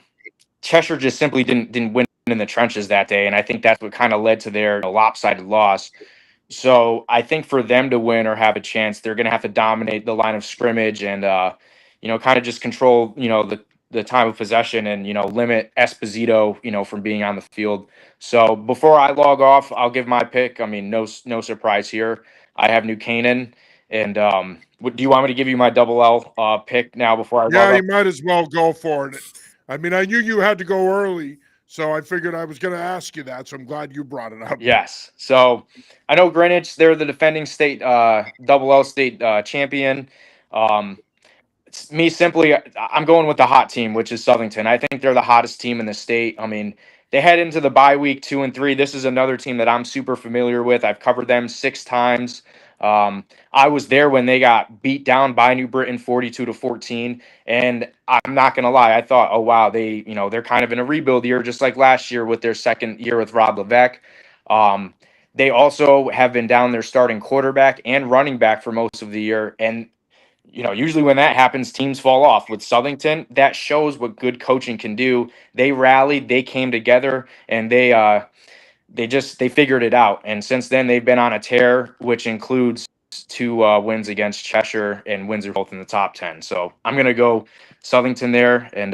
S3: Cheshire just simply didn't win in the trenches that day, and I think that's what kind of led to their lopsided loss. So I think for them to win or have a chance, they're going to have to dominate the line of scrimmage and, kind of just control, the time of possession and, limit Esposito, from being on the field. So before I log off, I'll give my pick. I mean, no surprise here. I have New Canaan. And do you want me to give you my double L pick now before I log off?
S1: Yeah, you might as well go for it. I mean, I knew you had to go early, so I figured I was going to ask you that. So I'm glad you brought it up.
S3: Yes. So I know Greenwich, they're the defending state double L state champion. It's me simply, I'm going with the hot team, which is Southington. I think they're the hottest team in the state. I mean, they head into the bye week 2 and 3. This is another team that I'm super familiar with. I've covered them 6 times. I was there when they got beat down by New Britain 42-14. And I'm not going to lie. I thought, oh, wow, they're kind of in a rebuild year, just like last year with their second year with Rob Levesque. They also have been down their starting quarterback and running back for most of the year. And usually when that happens, teams fall off. With Southington, that shows what good coaching can do. They rallied, they came together, and they figured it out. And since then, they've been on a tear, which includes 2 wins against Cheshire and Windsor, both in the top 10. So I'm gonna go Southington there, and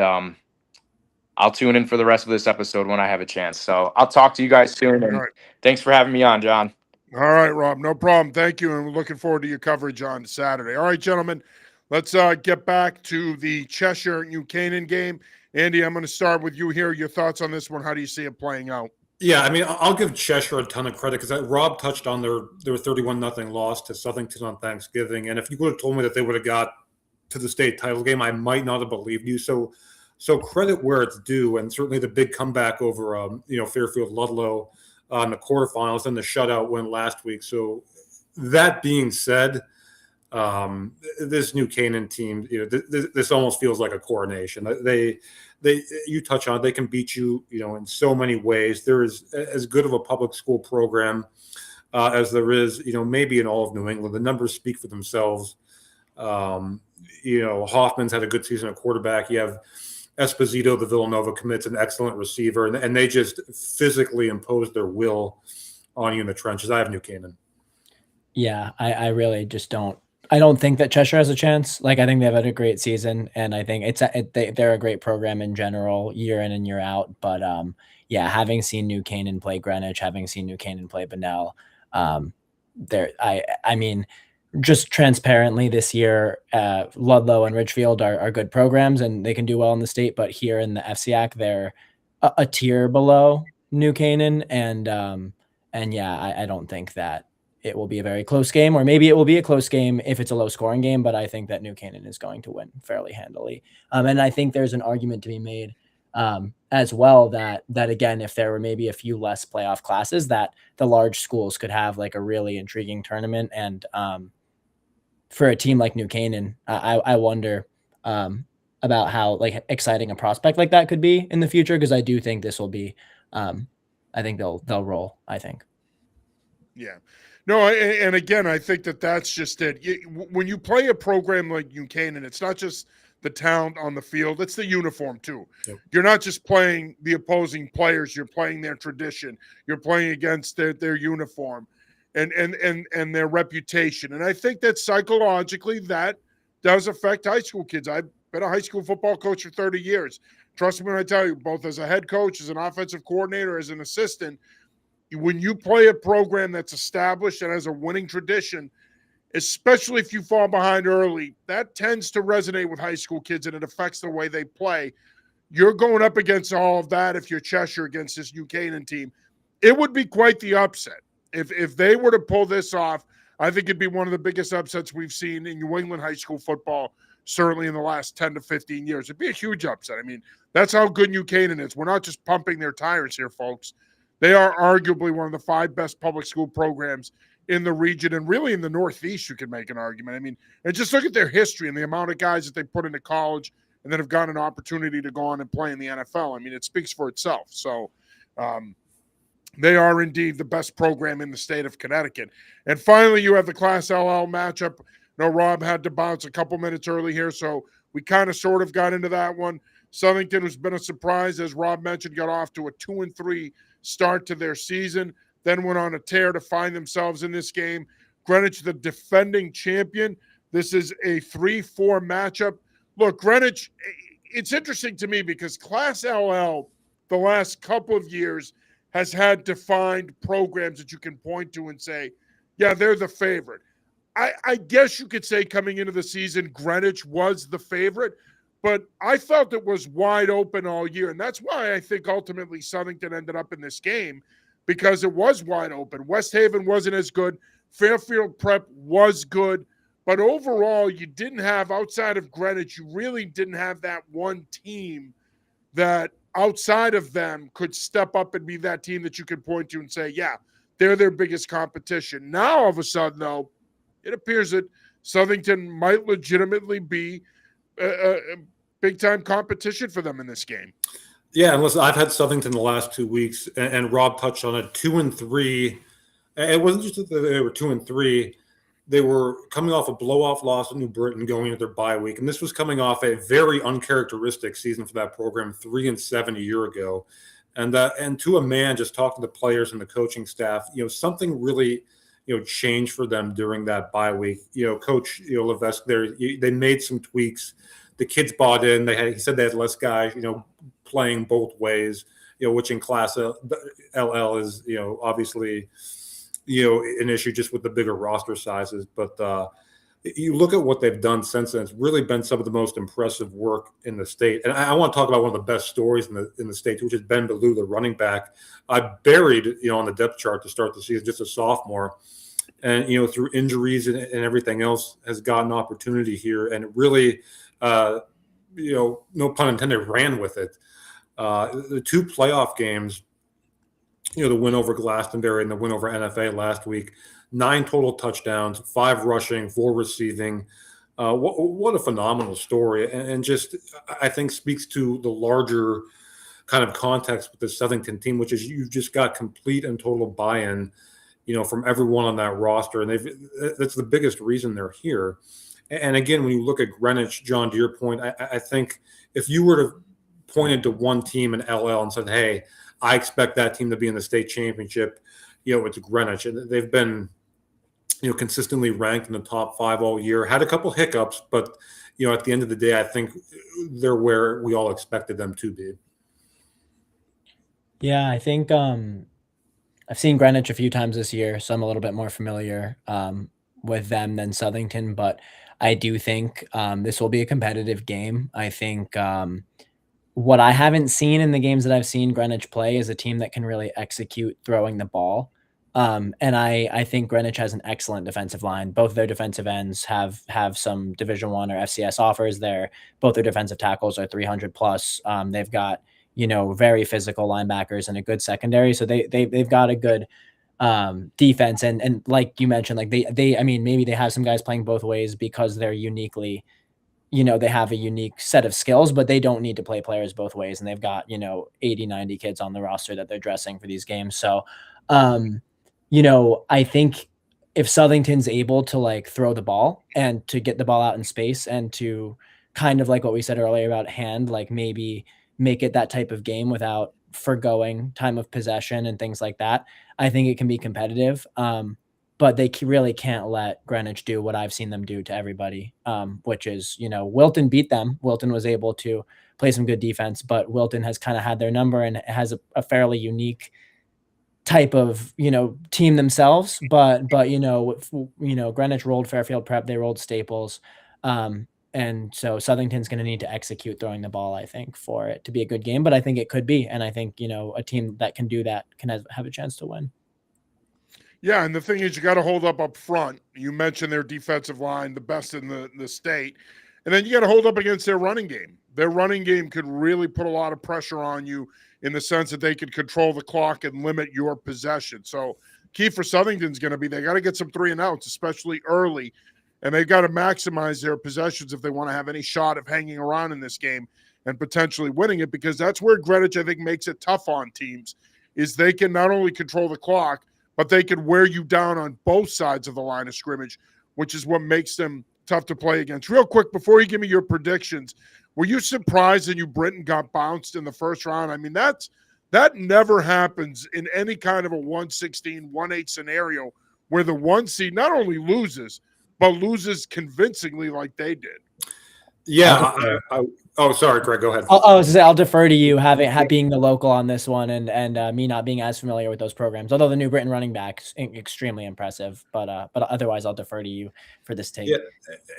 S3: I'll tune in for the rest of this episode when I have a chance. So I'll talk to you guys soon. And thanks for having me on, John.
S1: All right, Rob, no problem. Thank you, and we're looking forward to your coverage on Saturday. All right, gentlemen, let's get back to the Cheshire-New Canaan game. Andy, I'm going to start with you here. Your thoughts on this one? How do you see it playing out?
S2: Yeah, I mean, I'll give Cheshire a ton of credit because Rob touched on their 31-0 loss to Southington on Thanksgiving, and if you would have told me that they would have got to the state title game, I might not have believed you. So credit where it's due, and certainly the big comeback over Fairfield Ludlow in the quarterfinals and the shutout win last week. So that being said, this New Canaan team, this almost feels like a coronation. You touch on it, they can beat you, in so many ways. There is as good of a public school program as there is, maybe in all of New England. The numbers speak for themselves. Hoffman's had a good season at quarterback. You have Esposito, the Villanova commits, an excellent receiver, and they just physically impose their will on you in the trenches. I have New Canaan.
S4: Yeah, I really just don't. I don't think that Cheshire has a chance. Like, I think they've had a great season, and I think they're a great program in general, year in and year out. But yeah, having seen New Canaan play Greenwich, having seen New Canaan play Bunnell, I mean, just transparently this year, Ludlow and Ridgefield are good programs and they can do well in the state. But here in the FCIAC, they're a tier below New Canaan, and yeah, I don't think that it will be a very close game, or maybe it will be a close game if it's a low scoring game, but I think that New Canaan is going to win fairly handily. And I think there's an argument to be made as well that again, if there were maybe a few less playoff classes, that the large schools could have like a really intriguing tournament. And for a team like New Canaan, I wonder about how like exciting a prospect like that could be in the future. Cause I do think this will be, I think they'll roll, I think.
S1: Yeah. No, and again, I think that's just it. When you play a program like New Canaan, it's not just the talent on the field, it's the uniform too. Yep. You're not just playing the opposing players, you're playing their tradition. You're playing against their uniform and their reputation. And I think that psychologically that does affect high school kids. I've been a high school football coach for 30 years. Trust me when I tell you, both as a head coach, as an offensive coordinator, as an assistant, when you play a program that's established and has a winning tradition, especially if you fall behind early, that tends to resonate with high school kids and it affects the way they play. You're going up against all of that if you're Cheshire against this New Canaan team. It would be quite the upset. If they were to pull this off, I think it'd be one of the biggest upsets we've seen in New England high school football, certainly in the last 10 to 15 years. It'd be a huge upset. I mean, that's how good New Canaan is. We're not just pumping their tires here, folks. They are arguably one of the 5 best public school programs in the region, and really in the Northeast, you can make an argument. I mean, and just look at their history and the amount of guys that they put into college and then have gotten an opportunity to go on and play in the NFL. I mean, it speaks for itself. So they are indeed the best program in the state of Connecticut. And finally, you have the Class LL matchup. No, Rob had to bounce a couple minutes early here, so we kind of sort of got into that one. Southington has been a surprise, as Rob mentioned, got off to a 2-3 start to their season, then went on a tear to find themselves in this game. Greenwich, the defending champion. This is a 3-4 matchup. Look, Greenwich, it's interesting to me because Class LL, the last couple of years, has had defined programs that you can point to and say, yeah, they're the favorite. I guess you could say coming into the season, Greenwich was the favorite, but I felt it was wide open all year. And that's why I think ultimately Southington ended up in this game, because it was wide open. West Haven wasn't as good. Fairfield Prep was good. But overall, you didn't have, outside of Greenwich, you really didn't have that one team that outside of them could step up and be that team that you could point to and say, yeah, they're their biggest competition. Now, all of a sudden, though, it appears that Southington might legitimately be a big-time competition for them in this game.
S2: Yeah, and listen, I've had Southington the last 2 weeks, and Rob touched on it, 2-3. It wasn't just that they were 2-3. They were coming off a blow-off loss at New Britain going into their bye week, and this was coming off a very uncharacteristic season for that program, 3-7 a year ago. And to a man, just talking to the players and the coaching staff, something really changed for them during that bye week. Coach Levesque there, they made some tweaks. The kids bought in. He said they had less guys, playing both ways, which in Class LL is, obviously, an issue just with the bigger roster sizes. But you look at what they've done since then, it's really been some of the most impressive work in the state. And I want to talk about one of the best stories in the state, which is Ben Ballou, the running back. I buried, on the depth chart to start the season, just a sophomore. And, through injuries and everything else, has gotten opportunity here. And it really, no pun intended, ran with it. The 2 playoff games, the win over Glastonbury and the win over NFA last week, 9 total touchdowns, 5 rushing, 4 receiving. What a phenomenal story. And just, I think, speaks to the larger kind of context with the Southington team, which is you've just got complete and total buy-in, from everyone on that roster. And that's the biggest reason they're here. And again, when you look at Greenwich, John, to your point, I think if you were to pointed to one team in LL and said, hey, I expect that team to be in the state championship, it's Greenwich. And they've been, consistently ranked in the top 5 all year, had a couple hiccups, but, at the end of the day, I think they're where we all expected them to be.
S4: Yeah, I think I've seen Greenwich a few times this year, so I'm a little bit more familiar with them than Southington, but I do think this will be a competitive game. I think what I haven't seen in the games that I've seen Greenwich play is a team that can really execute throwing the ball. And I think Greenwich has an excellent defensive line. Both their defensive ends have some Division I or FCS offers there. Both their defensive tackles are 300 plus. They've got, very physical linebackers and a good secondary. So they've got a good defense. And like you mentioned, like maybe they have some guys playing both ways because they're uniquely, they have a unique set of skills, but they don't need to play players both ways. And they've got, 80, 90 kids on the roster that they're dressing for these games. So, I think if Southington's able to like throw the ball and to get the ball out in space and to kind of like what we said earlier about hand, like maybe make it that type of game without forgoing time of possession and things like that, I think it can be competitive. But they really can't let Greenwich do what I've seen them do to everybody, which is, Wilton beat them. Wilton was able to play some good defense, but Wilton has kind of had their number and has a fairly unique type of, team themselves. But Greenwich rolled Fairfield Prep, they rolled Staples. And so Southington's going to need to execute throwing the ball, I think, for it to be a good game. But I think it could be. And I think, a team that can do that can have a chance to win.
S1: Yeah, and the thing is, you got to hold up front. You mentioned their defensive line, the best in the state. And then you got to hold up against their running game. Their running game could really put a lot of pressure on you in the sense that they could control the clock and limit your possession. So, key for Southington's going to be they got to get some 3 and outs, especially early. And they've got to maximize their possessions if they want to have any shot of hanging around in this game and potentially winning it, because that's where Greenwich, I think, makes it tough on teams, is they can not only control the clock, but they could wear you down on both sides of the line of scrimmage, which is what makes them tough to play against. Real quick, before you give me your predictions, were you surprised that New Britain got bounced in the first round? I mean, that never happens in any kind of a 1-16, 1-8 scenario where the 1 seed not only loses, but loses convincingly like they did.
S2: Yeah. Oh, sorry, Greg. Go ahead.
S4: I'll defer to you being the local on this one, and me not being as familiar with those programs. Although the New Britain running back's extremely impressive, but otherwise I'll defer to you for this take.
S2: Yeah,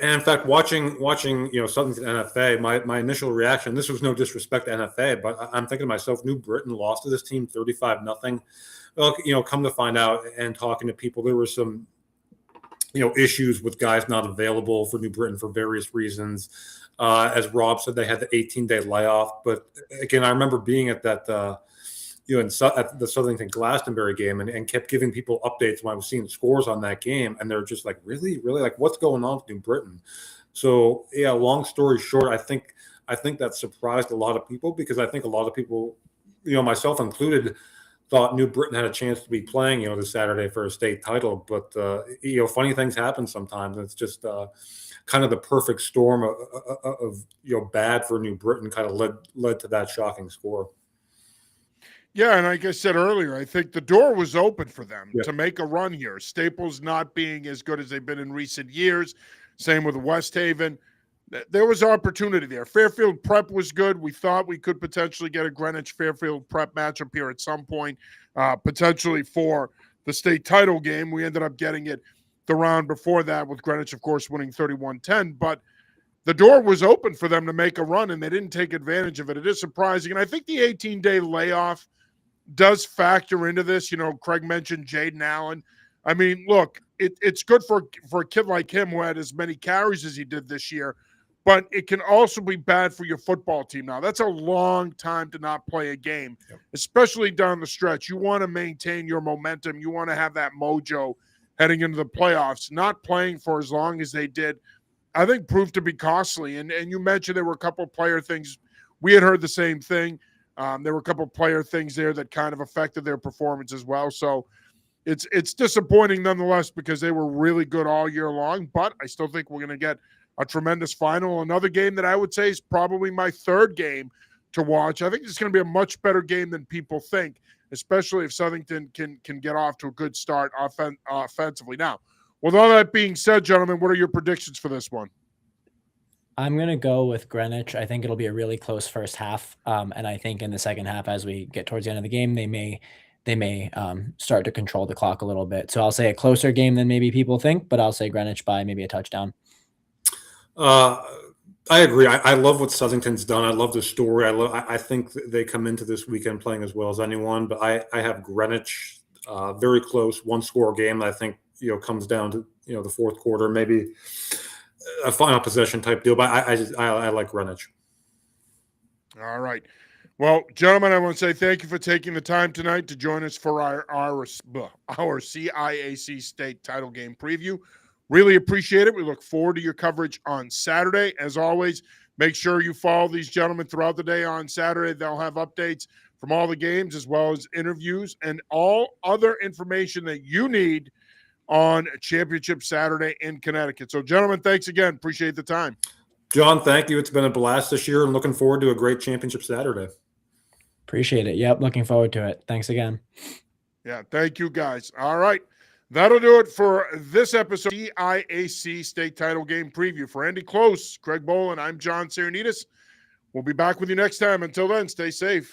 S2: and in fact, watching Southington NFA, my initial reaction. This was no disrespect to NFA, but I'm thinking to myself, New Britain lost to this team 35-0. Well, come to find out and talking to people, there were some issues with guys not available for New Britain for various reasons. As Rob said, they had the 18-day layoff. But again, I remember being at that, at the Southington Glastonbury game and kept giving people updates when I was seeing scores on that game. And they're just like, really? Like, what's going on with New Britain? So, yeah, long story short, I think that surprised a lot of people, because I think a lot of people, myself included, thought New Britain had a chance to be playing, this Saturday for a state title. But, funny things happen sometimes. It's just kind of the perfect storm of bad for New Britain kind of led to that shocking score.
S1: Yeah, and like I said earlier, I think the door was open for them to make a run here. Staples not being as good as they've been in recent years. Same with West Haven. There was opportunity there. Fairfield Prep was good. We thought we could potentially get a Greenwich-Fairfield Prep matchup here at some point, potentially for the state title game. We ended up getting it the round before that, with Greenwich, of course, winning 31-10. But the door was open for them to make a run, and they didn't take advantage of it. It is surprising. And I think the 18-day layoff does factor into this. Craig mentioned Jaden Allen. I mean, look, it's good for a kid like him who had as many carries as he did this year, but it can also be bad for your football team. Now, that's a long time to not play a game, especially down the stretch. You want to maintain your momentum. You want to have that mojo heading into the playoffs. Not playing for as long as they did, I think, proved to be costly. And you mentioned there were a couple of player things. We had heard the same thing. There were a couple of player things there that kind of affected their performance as well. So it's disappointing nonetheless, because they were really good all year long. But I still think we're going to get a tremendous final. Another game that I would say is probably my third game to watch. I think it's going to be a much better game than people think, especially if Southington can get off to a good start offensively. Now, with all that being said, gentlemen, what are your predictions for this one?
S4: I'm going to go with Greenwich. I think it'll be a really close first half. And I think in the second half, as we get towards the end of the game, they may start to control the clock a little bit. So I'll say a closer game than maybe people think, but I'll say Greenwich by maybe a touchdown.
S2: I agree. I love what Southington's done. I love the story. I think they come into this weekend playing as well as anyone, but I have Greenwich very close, 1-score game that I think, comes down to, the fourth quarter, maybe a final possession type deal, but I like Greenwich.
S1: All right. Well, gentlemen, I want to say thank you for taking the time tonight to join us for our CIAC state title game preview. Really appreciate it. We look forward to your coverage on Saturday. As always, make sure you follow these gentlemen throughout the day on Saturday. They'll have updates from all the games, as well as interviews and all other information that you need on Championship Saturday in Connecticut. So, gentlemen, thanks again. Appreciate the time.
S2: John, thank you. It's been a blast this year, and looking forward to a great Championship Saturday.
S4: Appreciate it. Yep, looking forward to it. Thanks again.
S1: Yeah, thank you, guys. All right. That'll do it for this episode of CIAC State Title Game Preview. For Andy Close, Craig Boland, I'm John Sarianides. We'll be back with you next time. Until then, stay safe.